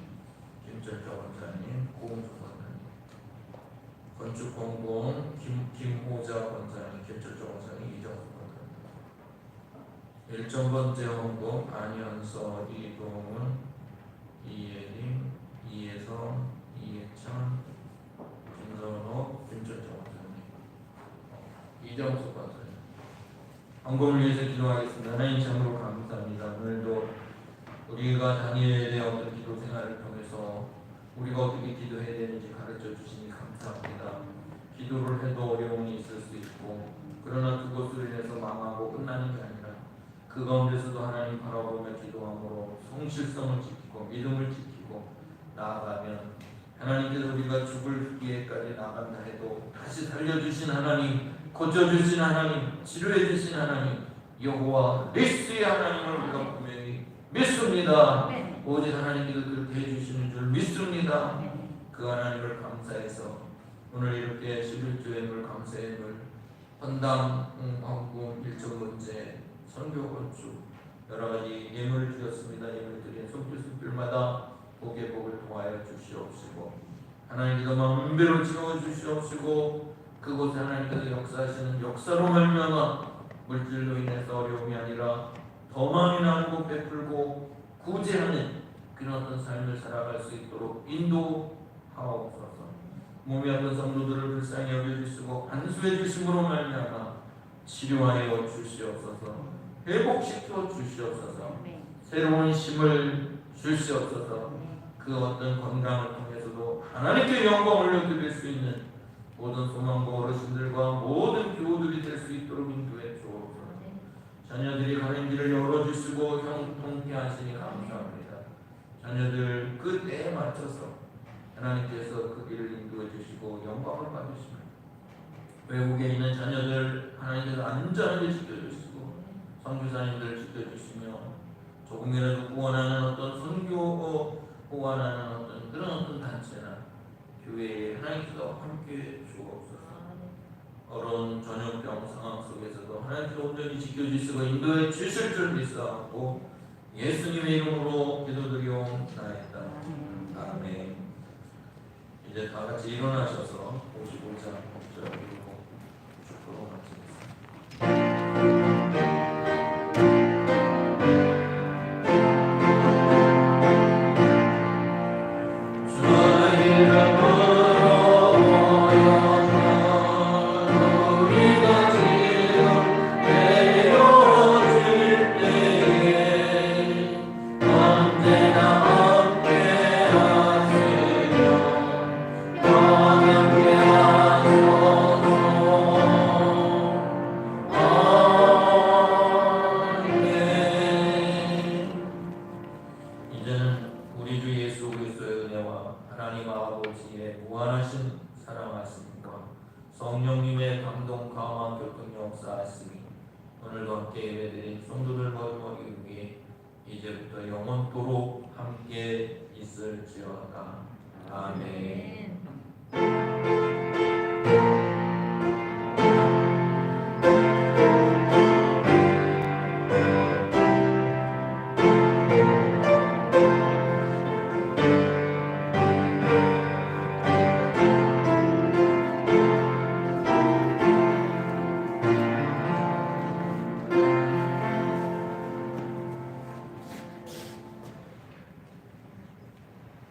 S1: 김철자 권사님, 구홍순 권사님, 건축공무원 김호자 권사님, 김철조 권사님, 이정수 권사님, 1.번째 헌금 안현서, 이동훈, 이예림, 이예성, 이예찬, 김선호, 김철정 원사님, 이정수 권사님. 헌금을 위해서 기도하겠습니다. 하나님 참으로 감사합니다. 오늘도 우리가 다니엘의 어떤 기도 생활을 통해서 우리가 어떻게 기도해야 되는지 가르쳐 주시니 감사합니다. 기도를 해도 어려움이 있을 수 있고, 그러나 그것으로 인해서 망하고 끝나는 게 아니라 그 가운데서도 하나님 바라보며 기도함으로 성실성을 지키고 믿음을 지키고 나아가면 하나님께서 우리가 죽을 기회까지 나간다 해도 다시 살려주신 하나님, 고쳐주신 하나님, 치료해주신 하나님, 여호와 니스의 하나님을 우리가 분명히 믿습니다. 오직 하나님께서 그렇게 해주시는 줄 믿습니다. 그 하나님을 감사해서 오늘 이렇게 11조 예물 감사 예물 헌당 헌금 1.문제 선교 건축 여러 가지 예물을 주셨습니다. 예물 드린 손길마다 복의 복을 통하여 주시옵시고 하나님께서 만배로 채워 주시옵시고 그곳에 하나님께서 역사하시는 역사로 말미암아 물질로 인해서 어려움이 아니라 더 많이 나누고 베풀고 구제하는 그런 어떤 삶을 살아갈 수 있도록 인도하옵소서. 몸이 아픈 성도들을 불쌍히 여겨주시고 안수해 주심으로 말미암아 치료하여 주시옵소서. 회복시켜 주시옵소서. 새로운 힘을 주시옵소서. 그 어떤 건강을 통해서도 하나님께 영광을 올려드릴 수 있는 모든 소망과 어르신들과 모든 교우들이 될 수 있도록 인도해 주옵소서. 자녀들이 가는 길을 열어주시고 형통케 하시니 감사합니다. 자녀들 그 때에 맞춰서 하나님께서 그 길을 인도해 주시고 영광을 받으시며 외국에 있는 자녀들 하나님께서 안전하게 지켜주시고 선교사님들 지켜주시며 조금이라도 후원하는 어떤 선교 후원하는 어떤 그런 어떤 단체나 교회에 하나님께서 함께 주옵소서. 어려운 전염병 상황 속에서도 하나님께서 온전히 지켜주시고 인도해 주실 줄 믿사옵고 예수님의 이름으로 기도드리옵나이다. 아멘. 이제 다 같이 일어나셔서 55장 목적 그리고 축도로 마치겠습니다. 이제는 우리 주 예수 그리스도의 은혜와 하나님 아버지의 무한하신 사랑하심과 성령님의 감동 감화 교통 역사하심이 오늘도 함께 예배드린 성도들 머리 위에 이제부터 영원토록 함께 있을지어다. 아멘.